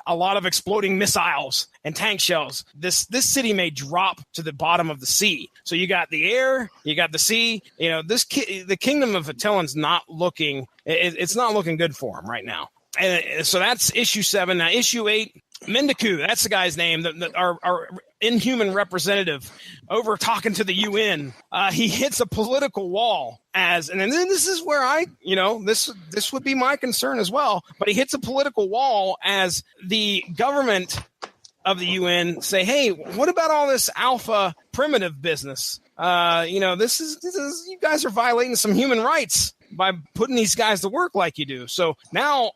a lot of exploding missiles and tank shells, this city may drop to the bottom of the sea. So you got the air, you got the sea. The kingdom of Attilan's not looking. It's not looking good for him right now. And so that's issue 7. Now issue 8. Mendiku, that's the guy's name, our Inhuman representative over talking to the UN. He hits a political wall and then this is where this would be my concern as well. But he hits a political wall as the government of the UN say, hey, what about all this alpha primitive business? This is you guys are violating some human rights by putting these guys to work like you do. So now,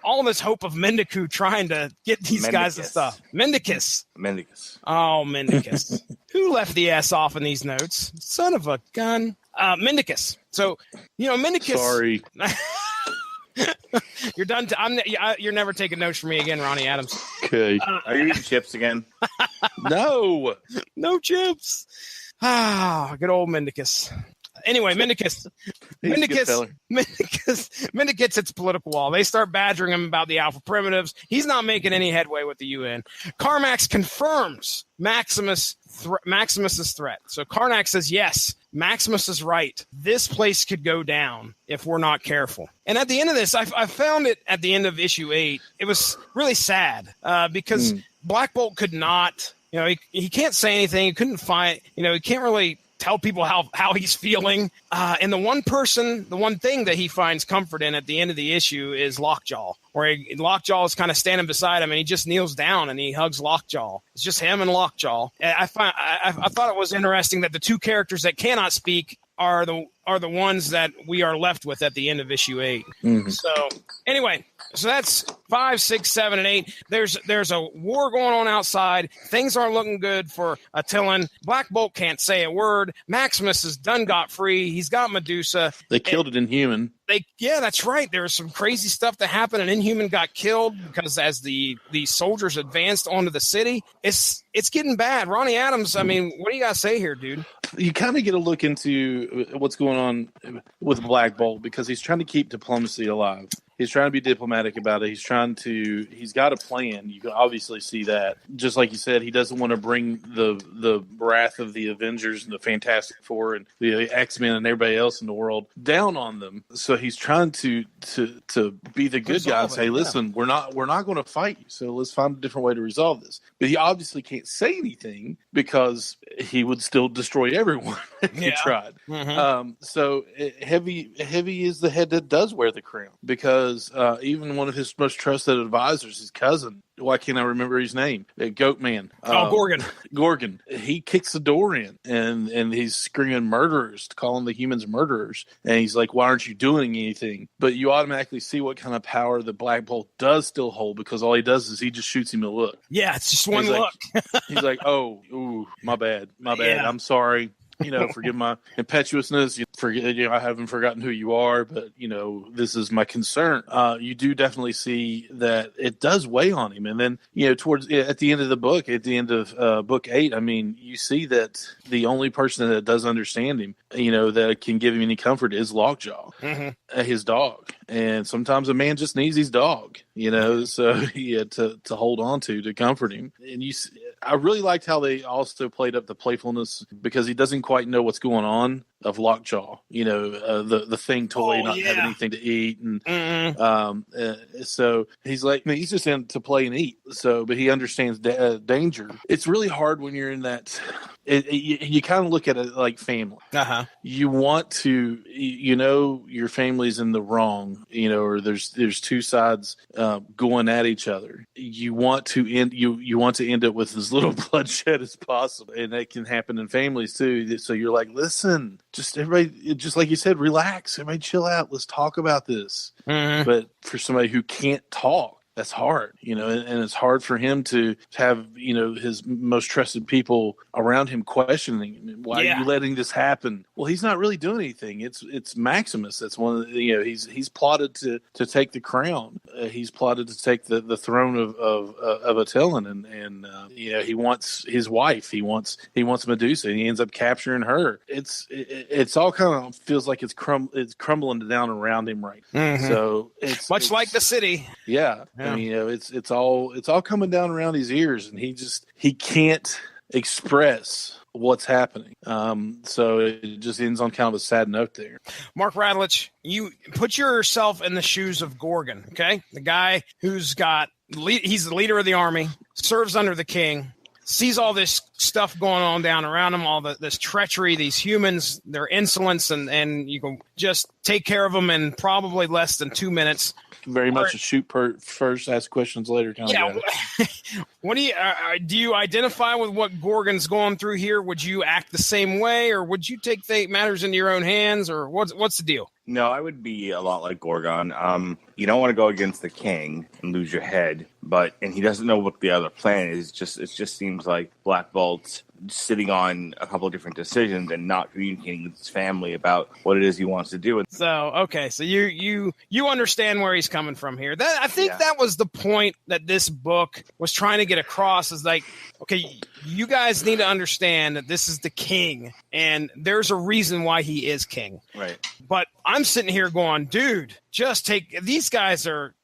all this hope of Mendiku trying to get these guys and stuff. Mendicus. Oh, Mendicus. Who left the S off in these notes? Son of a gun. Mendicus. So, Mendicus. Sorry. You're done. You're never taking notes from me again, Ronnie Adams. Okay. Are you eating chips again? No. No chips. Good old Mendicus. Anyway, Mendicus hits political wall. They start badgering him about the alpha primitives. He's not making any headway with the UN. Carmax confirms Maximus's threat. So Karnak says, yes, Maximus is right. This place could go down if we're not careful. And at the end of this, I found it at the end of issue 8. It was really sad because Black Bolt could not, he can't say anything. He couldn't find, he can't really tell people how he's feeling. And the one thing that he finds comfort in at the end of the issue is Lockjaw, where Lockjaw is kind of standing beside him and he just kneels down and he hugs Lockjaw. It's just him and Lockjaw. And I thought it was interesting that the two characters that cannot speak are the ones that we are left with at the end of issue 8. Mm-hmm. So anyway, that's 5, 6, 7, and 8. There's a war going on outside. Things aren't looking good for Attilan. Black Bolt can't say a word. Maximus is done got free. He's got Medusa. They killed an Inhuman. Yeah, that's right. There was some crazy stuff that happened. An Inhuman got killed because as the soldiers advanced onto the city, it's getting bad. Ronnie Adams, I mean, what do you got to say here, dude? You kind of get a look into what's going on with Black Bolt because he's trying to keep diplomacy alive. He's trying to be diplomatic about it. He's got a plan. You can obviously see that. Just like you said, he doesn't want to bring the wrath of the Avengers and the Fantastic Four and the X-Men and everybody else in the world down on them. So he's trying to be the good guy and say, listen, we're not going to fight you. So let's find a different way to resolve this. But he obviously can't say anything because he would still destroy everyone if he tried. Mm-hmm. So heavy is the head that does wear the crown because even one of his most trusted advisors, his cousin, why can't I remember his name? Goatman. Gorgon. Gorgon. He kicks the door in and he's screaming murderers, calling the humans murderers. And he's like, why aren't you doing anything? But you automatically see what kind of power the Black Bolt does still hold because all he does is he just shoots him a look. Yeah, it's just one look. He's like, my bad. Yeah. I'm sorry. Forgive my impetuousness. I haven't forgotten who you are, but this is my concern. You do definitely see that it does weigh on him, and then towards at the end of the book, at the end of book 8, I mean, you see that the only person that does understand him, that can give him any comfort is Lockjaw, his dog. And sometimes a man just needs his dog, so he had to hold on to comfort him. And I really liked how they also played up the playfulness because he doesn't quite know what's going on. Lockjaw, the thing toy, not having anything to eat. And so he's like, he's just in to play and eat. So, but he understands danger. It's really hard when you're in that. You kind of look at it like family. You want to, your family's in the wrong, or there's two sides going at each other. You want to end it with as little bloodshed as possible, and that can happen in families too. So you're like, listen, just everybody, just like you said, relax, everybody, chill out. Let's talk about this. But for somebody who can't talk, that's hard, and it's hard for him to have, his most trusted people around him questioning him. Why are you letting this happen? Well, he's not really doing anything. It's Maximus. That's one of the, he's plotted to take the crown. He's plotted to take the throne of Attilan, and he wants his wife. He wants Medusa, and he ends up capturing her. It's all kind of feels like it's crumbling down around him right. So it's much like the city. Yeah. I mean, it's all coming down around his ears, and he can't express what's happening. So it just ends on kind of a sad note there. Mark Radulich, you put yourself in the shoes of Gorgon, okay? The guy who's he's the leader of the army, serves under the king, sees all this stuff going on down around him, all this treachery, these humans, their insolence, and you can just take care of them in probably less than 2 minutes. Very much a shoot first, ask questions later kind of guy. What do you identify with what Gorgon's going through here? Would you act the same way, or would you take matters into your own hands, or what's the deal? No, I would be a lot like Gorgon. You don't want to go against the king and lose your head, and he doesn't know what the other plan is. It just seems like Black Bolt's sitting on a couple of different decisions and not communicating with his family about what it is he wants to do. So, okay, so you understand where he's coming from here. I think that was the point that this book was trying to get across, is like, okay, you guys need to understand that this is the king, and there's a reason why he is king. Right. But I'm sitting here going, dude, these guys are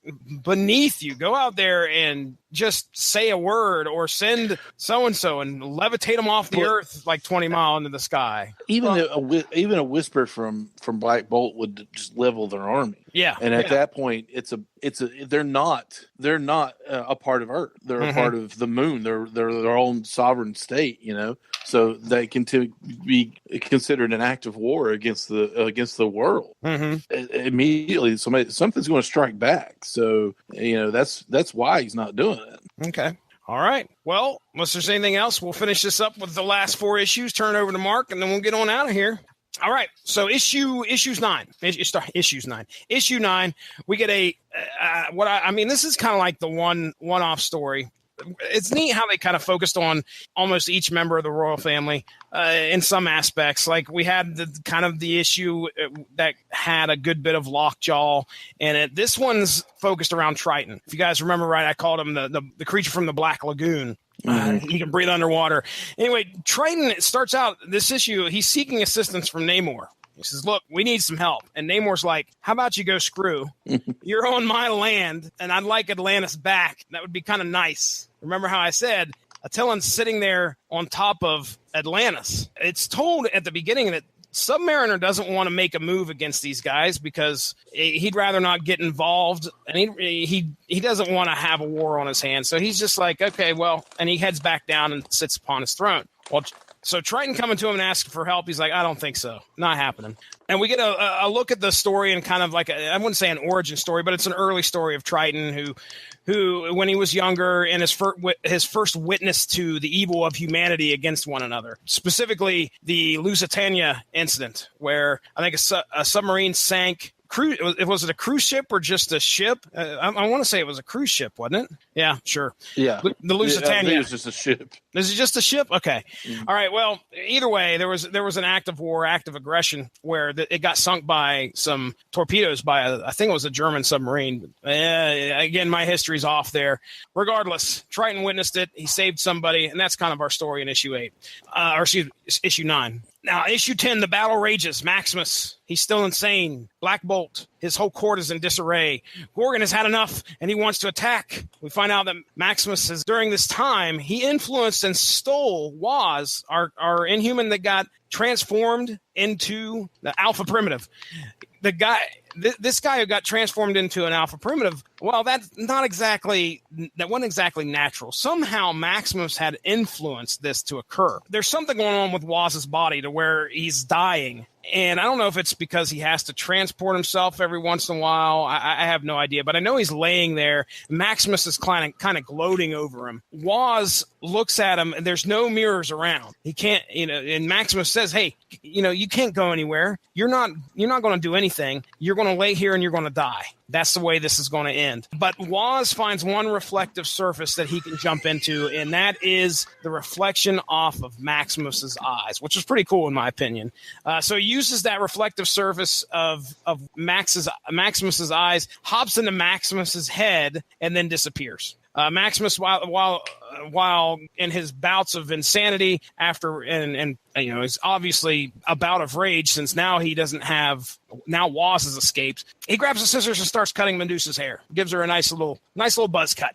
beneath you. Go out there and just say a word, or send so-and-so and levitate them off the earth like 20 miles into the sky. Even a whisper from Black Bolt would just level their army. Yeah. And at that point, they're not a part of Earth. They're a part of the moon. They're their own sovereign state, so they can be considered an act of war against the world. Immediately, something's going to strike back. So that's why he's not doing it. Okay. All right. Well, unless there's anything else, we'll finish this up with the last 4 issues. Turn it over to Mark, and then we'll get on out of here. All right. So issue 9. Issue 9. We get this is kind of like the one-off story. It's neat how they kind of focused on almost each member of the royal family in some aspects. Like we had the issue that had a good bit of Lockjaw in it. This one's focused around Triton. If you guys remember right, I called him the creature from the Black Lagoon. He can breathe underwater. Anyway, Triton, it starts out this issue, he's seeking assistance from Namor. He says, look, we need some help. And Namor's like, how about you go screw? You're on my land, and I'd like Atlantis back. That would be kind of nice. Remember how I said Attilan's sitting there on top of Atlantis. It's told at the beginning that Submariner doesn't want to make a move against these guys because he'd rather not get involved, and he doesn't want to have a war on his hands. So he's just like, okay, well, and he heads back down and sits upon his throne. Well, so Triton coming to him and asking for help, he's like, I don't think so. Not happening. And we get a look at the story and kind of like, I wouldn't say an origin story, but it's an early story of Triton who when he was younger and his first witness to the evil of humanity against one another, specifically the Lusitania incident, where I think a submarine sank. Was it a cruise ship or just a ship? I want to say it was a cruise ship, wasn't it? Yeah, sure. Yeah. The Lusitania. I think it was just a ship. Is it just a ship? Okay. Mm-hmm. All right. Well, either way, there was an act of war, act of aggression, where it got sunk by some torpedoes by I think it was a German submarine. Again, my history's off there. Regardless, Triton witnessed it. He saved somebody, and that's kind of our story in issue 8. Issue 9. Now, issue 10, the battle rages. Maximus, he's still insane. Black Bolt, his whole court is in disarray. Gorgon has had enough, and he wants to attack. We find out that Maximus during this time, he influenced and stole our Inhuman that got transformed into the alpha primitive. The guy, this guy who got transformed into an alpha primitive, well, that wasn't exactly natural. Somehow Maximus had influenced this to occur. There's something going on with Waz's body to where he's dying. And I don't know if it's because he has to transport himself every once in a while. I have no idea, but I know he's laying there. Maximus is kind of gloating over him. Waz looks at him, and there's no mirrors around. He can't, and Maximus says, "Hey, you can't go anywhere. You're not going to do anything. You're going to lay here and you're going to die. That's the way this is going to end." But Waz finds one reflective surface that he can jump into, and that is the reflection off of Maximus's eyes, which is pretty cool in my opinion. So he uses that reflective surface of Maximus's eyes, hops into Maximus's head, and then disappears. Maximus, while in his bouts of insanity, is obviously a bout of rage since now he doesn't have. Now Waz has escaped. He grabs the scissors and starts cutting Medusa's hair. Gives her a nice little buzz cut.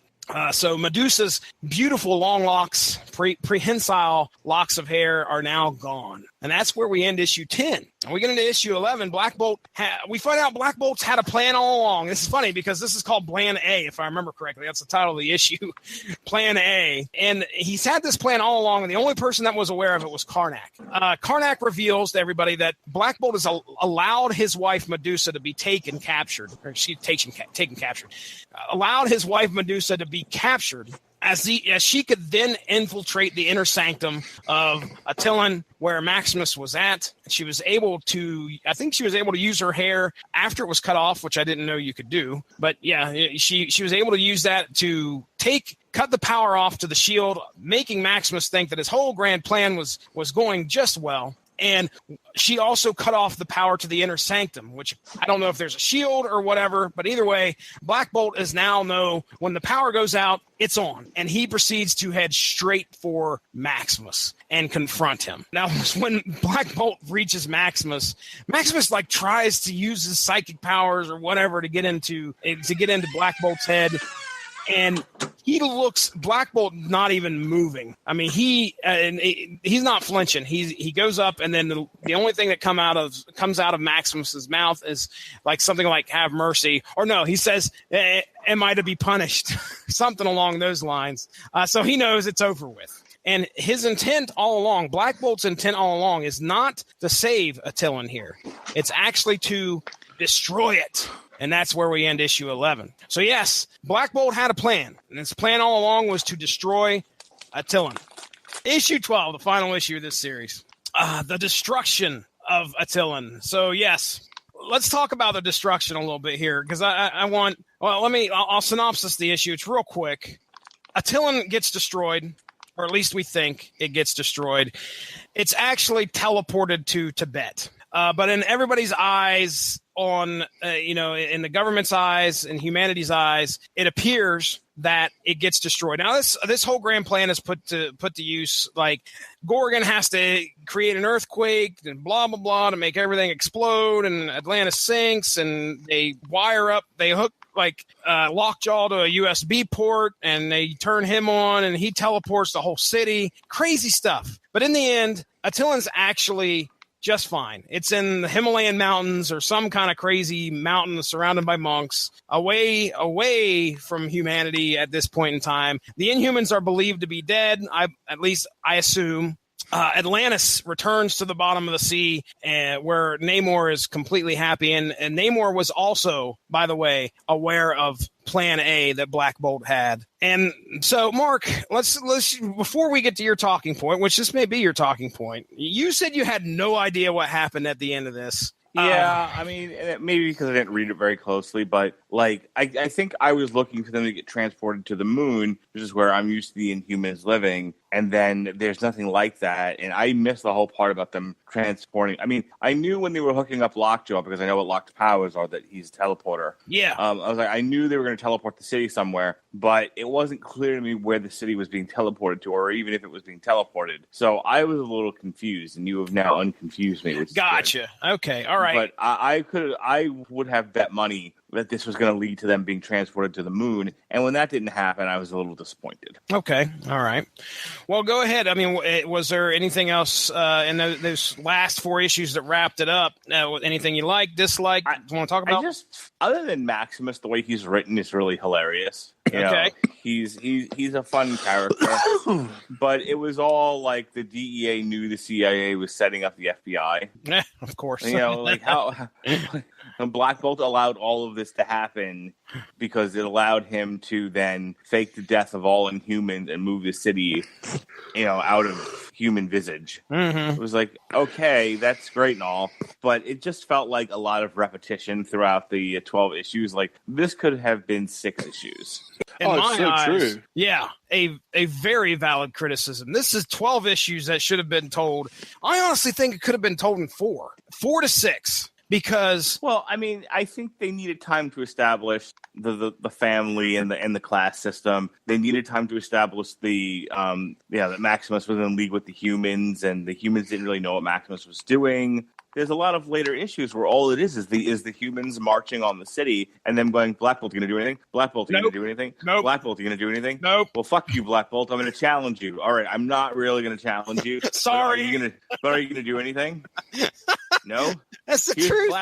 So Medusa's beautiful long locks, prehensile locks of hair are now gone. And that's where we end issue 10. And we get into issue 11. Black Bolt, we find out Black Bolt's had a plan all along. This is funny because this is called Plan A, if I remember correctly. That's the title of the issue, Plan A. And he's had this plan all along, and the only person that was aware of it was Karnak. Karnak reveals to everybody that Black Bolt has allowed his wife Medusa to be taken captured. Allowed his wife Medusa to be captured as she could then infiltrate the inner sanctum of Attilan, where Maximus was at. She was able to use her hair after it was cut off, which I didn't know you could do. But yeah, she was able to use that to cut the power off to the shield, making Maximus think that his whole grand plan was going just well. And she also cut off the power to the inner sanctum, which I don't know if there's a shield or whatever, but either way, Black Bolt is now know when the power goes out, it's on. And he proceeds to head straight for Maximus and confront him. Now, when Black Bolt reaches Maximus tries to use his psychic powers or whatever to get into Black Bolt's head. And he looks, Black Bolt not even moving. I mean, he's not flinching. He goes up, and then the only thing that comes out of Maximus's mouth is like something like "Have mercy," or no, he says, "Am I to be punished?" Something along those lines. So he knows it's over with. And his intent all along, Black Bolt's intent all along, is not to save Attilan here. It's actually to destroy it. And that's where we end issue 11. So yes, Black Bolt had a plan. And his plan all along was to destroy Attilan. Issue 12, the final issue of this series. The destruction of Attilan. So yes, let's talk about the destruction a little bit here. Because I'll synopsis the issue. It's real quick. Attilan gets destroyed. Or at least we think it gets destroyed. It's actually teleported to Tibet. But in everybody's eyes, in the government's eyes and humanity's eyes, it appears that it gets destroyed. Now, this whole grand plan is put to use. Like, Gorgon has to create an earthquake and blah blah blah to make everything explode, and Atlantis sinks, and they hook Lockjaw to a USB port, and they turn him on, and he teleports the whole city. Crazy stuff. But in the end, Attilan's actually just fine. It's in the Himalayan mountains or some kind of crazy mountain surrounded by monks, away from humanity at this point in time. The Inhumans are believed to be dead. At least I assume. Atlantis returns to the bottom of the sea, where Namor is completely happy. And Namor was also, by the way, aware of Plan A that Black Bolt had. And so, Mark, let's before we get to your talking point, which this may be your talking point, you said you had no idea what happened at the end of this. Yeah, I mean, maybe because I didn't read it very closely, but I think I was looking for them to get transported to the moon, which is where I'm used to the Inhumans living, and then there's nothing like that, and I missed the whole part about them transporting. I mean, I knew when they were hooking up Lockjaw, because I know what Lock's powers are, that he's a teleporter. Yeah. I was like, I knew they were going to teleport the city somewhere, but it wasn't clear to me where the city was being teleported to, or even if it was being teleported. So I was a little confused, and you have now unconfused me. Gotcha. Okay. All right. But I would have bet money that this was going to lead to them being transported to the moon. And when that didn't happen, I was a little disappointed. Okay. All right. Well, go ahead. I mean, was there anything else in those last 4 issues that wrapped it up? Anything you like, dislike, want to talk about? Other than Maximus, the way he's written is really hilarious. You know, he's a fun character, but it was all like the DEA knew the CIA was setting up the FBI. Of course. You know, like how Black Bolt allowed all of this to happen because it allowed him to then fake the death of all Inhumans and move the city, you know, out of human visage. Mm-hmm. It was like, okay, that's great and all, but it just felt like a lot of repetition throughout the 12 issues. Like, this could have been 6 issues. In my so eyes, true. Yeah, a very valid criticism. This is 12 issues that should have been told. I honestly think it could have been told in 4 to 6. Because, well, I mean, I think they needed time to establish the family and the class system. They needed time to establish that Maximus was in league with the humans, and the humans didn't really know what Maximus was doing. There's a lot of later issues where all it is the humans marching on the city and them going, Black Bolt, you going to do anything? Black Bolt, you going to do anything? Nope. Black Bolt, you going to do anything? Nope. Well, fuck you, Black Bolt. I'm going to challenge you. All right, I'm not really going to challenge you. Sorry. But are you going to do anything? No? That's the truth,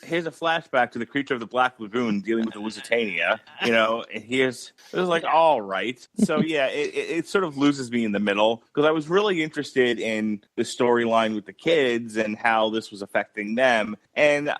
Here's a flashback to the creature of the Black Lagoon dealing with the Lusitania. You know, and it was like, all right. So, yeah, it sort of loses me in the middle because I was really interested in the storyline with the kids and how this was affecting them. And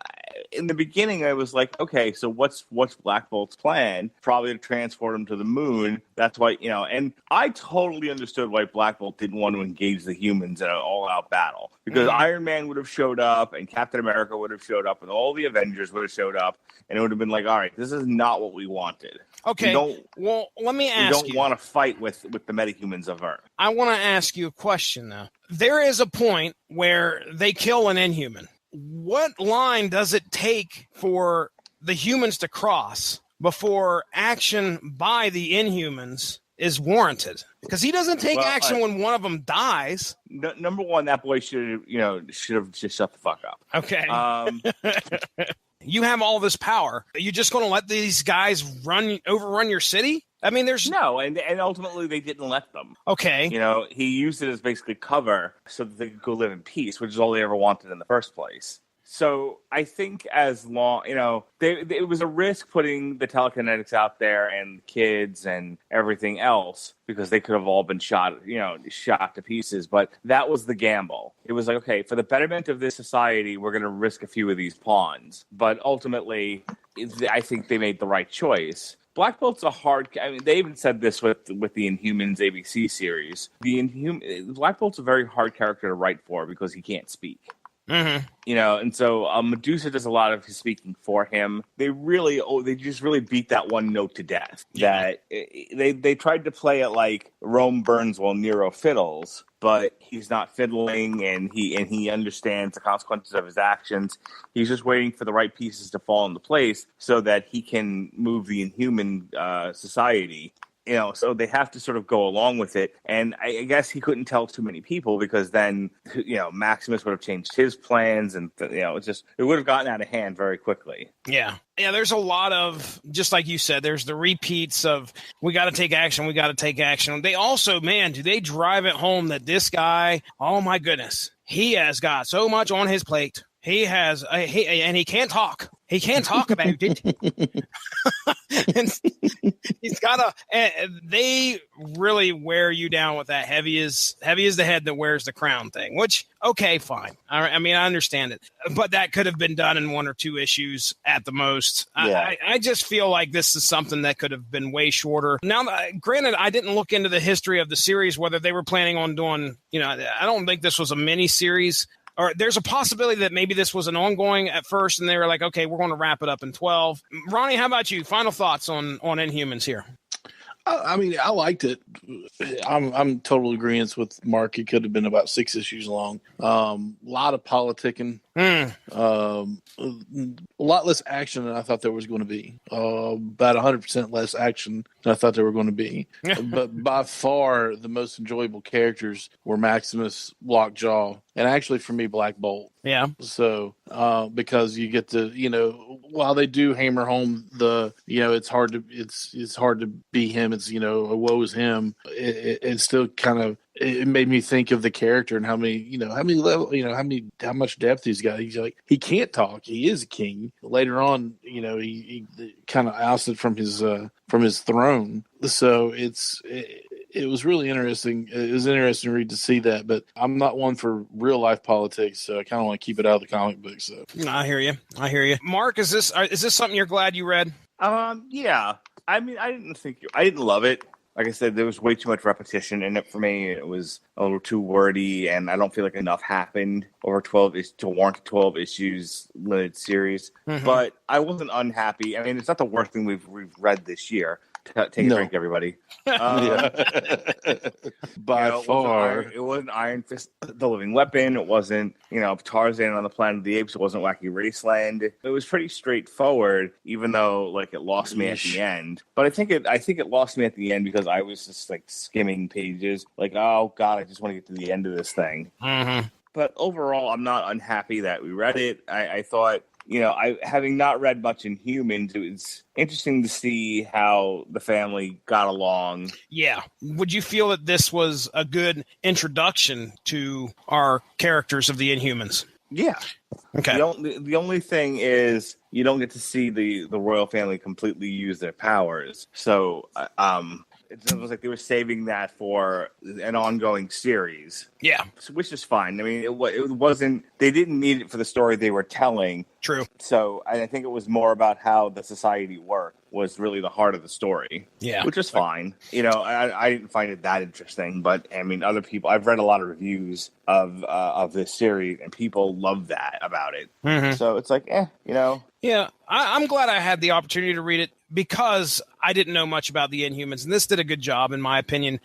in the beginning, I was like, okay, so what's Black Bolt's plan? Probably to transport him to the moon. That's why, you know, and I totally understood why Black Bolt didn't want to engage the humans in an all-out battle because Iron Man would have showed up and Captain America would have showed up and all the Avengers would have showed up and it would have been like, all right, this is not what we wanted. Okay. Well, let me ask you. We don't want to fight with the metahumans of Earth. I want to ask you a question, though. There is a point where they kill an Inhuman. What line does it take for the humans to cross before action by the Inhumans is warranted? Because he doesn't take action when one of them dies. Number one, that boy should have just shut the fuck up. Okay. You have all this power. Are you just going to let these guys overrun your city? I mean, there's no, and ultimately they didn't let them. Okay. You know, he used it as basically cover so that they could go live in peace, which is all they ever wanted in the first place. So I think as long, you know, it was a risk putting the telekinetics out there and kids and everything else because they could have all been shot to pieces. But that was the gamble. It was like, okay, for the betterment of this society, we're going to risk a few of these pawns. But ultimately, I think they made the right choice. Black Bolt's they even said this with the Inhumans ABC series. Black Bolt's a very hard character to write for because he can't speak. Mm-hmm. You know, and so Medusa does a lot of his speaking for him. They just really beat that one note to death. Yeah. That they tried to play it like Rome burns while Nero fiddles, but he's not fiddling, and he understands the consequences of his actions. He's just waiting for the right pieces to fall into place so that he can move the Inhuman society. You know, so they have to sort of go along with it. And I guess he couldn't tell too many people because then, you know, Maximus would have changed his plans and, you know, it would have gotten out of hand very quickly. Yeah. Yeah, there's a lot of, just like you said, there's the repeats of, we got to take action. They also, man, do they drive it home that this guy, oh my goodness, he has got so much on his plate. He has, and he can't talk. He can't talk about it. And he's got they really wear you down with that heavy is the head that wears the crown thing, which, okay, fine. I mean, I understand it, but that could have been done in 1 or 2 issues at the most. Yeah. I just feel like this is something that could have been way shorter. Now, granted, I didn't look into the history of the series, whether they were planning on doing, you know, I don't think this was a mini series. Or there's a possibility that maybe this was an ongoing at first, and they were like, okay, we're going to wrap it up in 12. Ronnie, how about you? Final thoughts on Inhumans here? I mean, I liked it. I'm total agreement with Mark. It could have been about 6 issues long. A lot of politicking. A lot less action than I thought there was going to be. About 100% less action than I thought there were going to be. But by far, the most enjoyable characters were Maximus, Lockjaw, and actually for me, Black Bolt. Yeah. So, because you get to, you know, while they do hammer home it's hard to be him. It's, a woe is him. It still kind of, it made me think of the character and how much depth he's got. He's like, he can't talk. He is a king. Later on, he kind of ousted from his throne. So it was really interesting. It was interesting to read to see that, but I'm not one for real life politics, so I kind of want to keep it out of the comic book. So I hear you. Mark, is this something you're glad you read? Yeah. I mean, I didn't love it. Like I said, there was way too much repetition in it for me. It was a little too wordy, and I don't feel like enough happened over 12 to warrant a 12 issues limited series. Mm-hmm. But I wasn't unhappy. I mean, it's not the worst thing we've read this year. Take a drink, everybody. By far. It wasn't Iron Fist, the Living Weapon. It wasn't, Tarzan on the Planet of the Apes. It wasn't Wacky Raceland. It was pretty straightforward, even though it lost me at the end. But I think it lost me at the end because I was just skimming pages. Oh God, I just want to get to the end of this thing. Mm-hmm. But overall, I'm not unhappy that we read it. I thought, having not read much Inhumans, it was interesting to see how the family got along. Yeah. Would you feel that this was a good introduction to our characters of the Inhumans? Yeah. Okay. The only thing is you don't get to see the royal family completely use their powers. So, it was like they were saving that for an ongoing series. Yeah. Which is fine. I mean, it wasn't, they didn't need it for the story they were telling. True. So I think it was more about how the society worked was really the heart of the story. Yeah. Which is fine. I didn't find it that interesting, but I mean, other people, I've read a lot of reviews of this series and people love that about it. Mm-hmm. So it's Yeah, I'm glad I had the opportunity to read it because I didn't know much about the Inhumans, and this did a good job, in my opinion,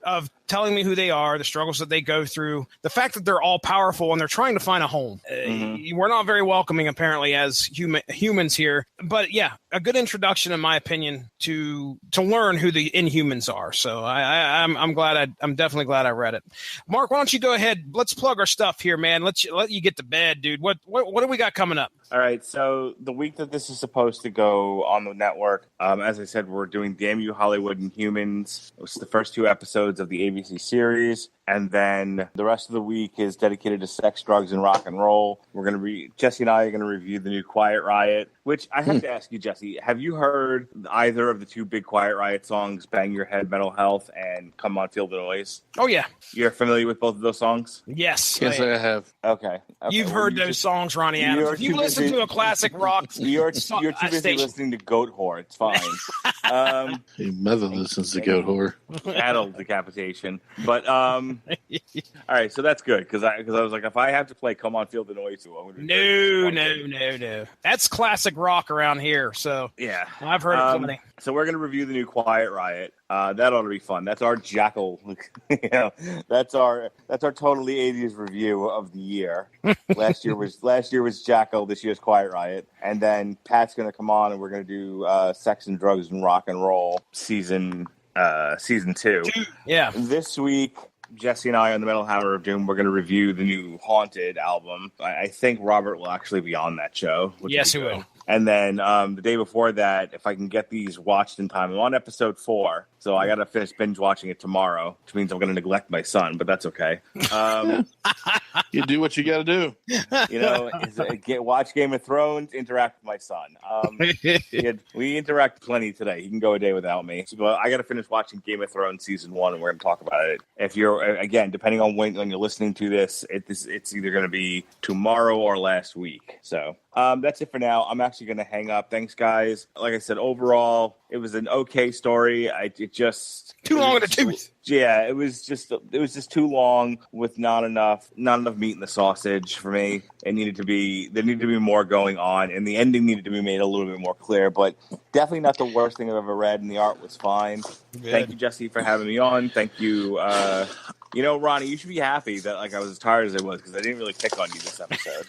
of telling me who they are, the struggles that they go through, the fact that they're all powerful and they're trying to find a home. Mm-hmm. We're not very welcoming, apparently, as humans here. But yeah, a good introduction, in my opinion, to learn who the Inhumans are. So I'm definitely glad I read it. Mark, why don't you go ahead? Let's plug our stuff here, man. Let you get to bed, dude. What do we got coming up? All right, so the week that this is supposed to go on the network, as I said, we're doing Damn You Hollywood Inhumans. It was the first 2 episodes of the ABC series, and then the rest of the week is dedicated to sex, drugs, and rock and roll. Jesse and I are going to review the new Quiet Riot, which I have to ask you, Jesse, have you heard either of the 2 big Quiet Riot songs, Bang Your Head, Mental Health, and Come On Feel the Noise? Oh, yeah. You're familiar with both of those songs? Yes. Yes, I have. Okay. You've heard those songs, Ronnie Adams. If you listen to a classic rock, you're too busy listening to Goat Whore. It's fine. Your mother listens to Goat Whore. Adult decapitation. But all right, so that's good because I was like, if I have to play "Come On, Feel the Noise," no. That's classic rock around here. So yeah, I've heard it plenty. So we're gonna review the new Quiet Riot. That ought to be fun. That's our Jackal. That's our totally 80s review of the year. Last year was Jackal. This year's Quiet Riot. And then Pat's gonna come on and we're gonna do Sex and Drugs and Rock and Roll season 2. Yeah. This week, Jesse and I on the Metal Hammer of Doom, we're going to review the new Haunted album. I think Robert will actually be on that show. Yes, he will. And then the day before that, if I can get these watched in time, I'm on episode 4. So I got to finish binge watching it tomorrow, which means I'm going to neglect my son, but that's okay. You do what you got to do. Watch Game of Thrones, interact with my son. We interact plenty today. He can go a day without me. But I got to finish watching Game of Thrones season 1, and we're going to talk about it. If you're, again, depending on when you're listening to this, it's either going to be tomorrow or last week. So that's it for now. I'm actually going to hang up. Thanks, guys. Like I said, overall, it was an okay story. Too long in the tooth. Yeah, it was just too long with not enough meat in the sausage for me. There needed to be more going on, and the ending needed to be made a little bit more clear. But definitely not the worst thing I've ever read, and the art was fine. Good. Thank you, Jesse, for having me on. Thank you. Ronnie, you should be happy that I was as tired as I was because I didn't really pick on you this episode.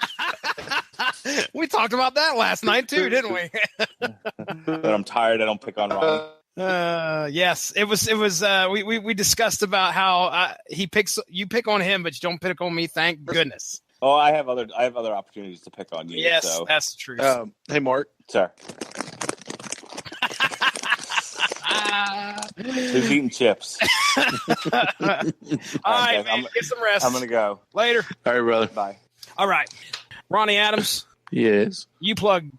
We talked about that last night too, didn't we? But I'm tired. I don't pick on Ronnie. Yes, it was. We discussed about how you pick on him, but you don't pick on me. Thank goodness. Oh, I have other opportunities to pick on you. Yes, so. that's the truth. Hey, Mark. Sir. Who's eating chips? All right, man, get some rest. I'm going to go. Later. All right, brother. Bye. All right. Ronnie Adams, Yes. you plug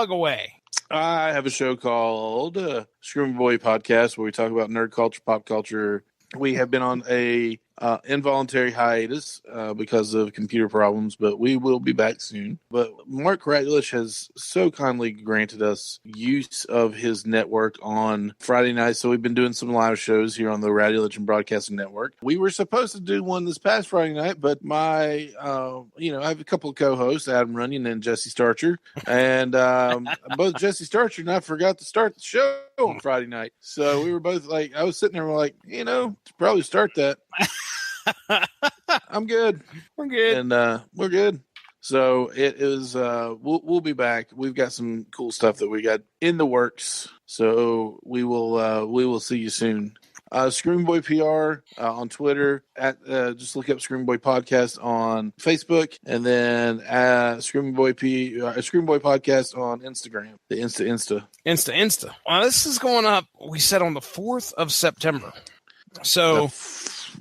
away. I have a show called Screaming Boy Podcast where we talk about nerd culture, pop culture. We have been on a involuntary hiatus because of computer problems, but we will be back soon. But Mark Ratlish has so kindly granted us use of his network on Friday night, so we've been doing some live shows here on the Ratlish and Broadcasting Network. We were supposed to do one this past Friday night, but my, I have a couple of co-hosts, Adam Runyon and Jesse Starcher, and both Jesse Starcher and I forgot to start the show on Friday night. So we were both like, I was sitting there like, probably start that. I'm good. We're good. And we're good. So it is we'll be back. We've got some cool stuff that we got in the works. So we will see you soon. Screaming Boy PR on Twitter, just look up Screaming Boy Podcast on Facebook, and then Screaming Boy Podcast on Instagram. The Insta. Well, this is going up, we said, on the 4th of September. So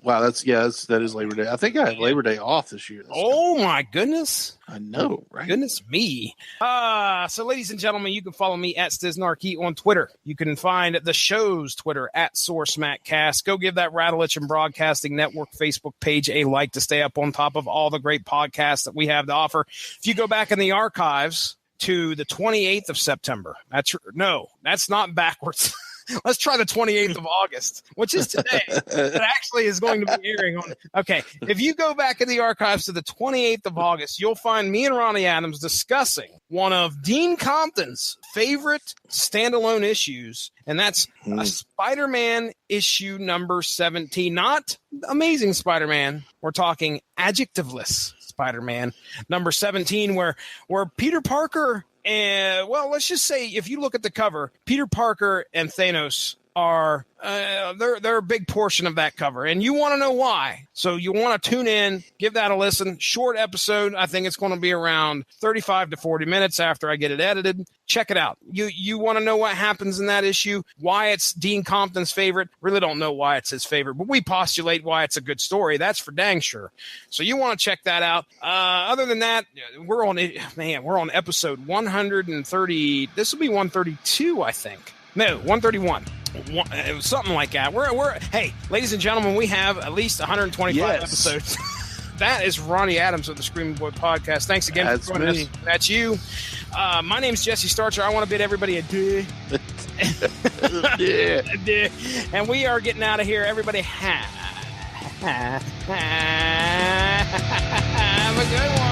wow, that is Labor Day. I think I have Labor Day off this year. Oh my goodness. I know, right? Goodness me. So ladies and gentlemen, you can follow me at Stiznarkey on Twitter. You can find the show's Twitter at SourceMacCast. Go give that Rattlich and Broadcasting Network Facebook page a like to stay up on top of all the great podcasts that we have to offer. If you go back in the archives to the 28th of September, that's not backwards. Let's try the 28th of August, which is today. It actually is going to be airing on. Okay, if you go back in the archives to the 28th of August, you'll find me and Ronnie Adams discussing one of Dean Compton's favorite standalone issues, and that's a Spider-Man issue number 17. Not Amazing Spider-Man. We're talking adjectiveless Spider-Man number 17, where Peter Parker. And, well, let's just say if you look at the cover, Peter Parker and Thanos are they're a big portion of that cover, and you want to know why. So you want to tune in, give that a listen. Short episode. I think it's going to be around 35 to 40 minutes after I get it edited. Check it out. You want to know what happens in that issue, why it's Dean Compton's favorite. Really don't know why it's his favorite, but we postulate why it's a good story. That's for dang sure. So you want to check that out. Other than that, we're on episode 130. This will be 132, I think. No, 131. Something like that. Hey, ladies and gentlemen, we have at least 125 episodes. That is Ronnie Adams of the Screaming Boy Podcast. Thanks again for joining us. That's you. My name's Jesse Starcher. I want to bid everybody a day. And we are getting out of here. Everybody have a good one.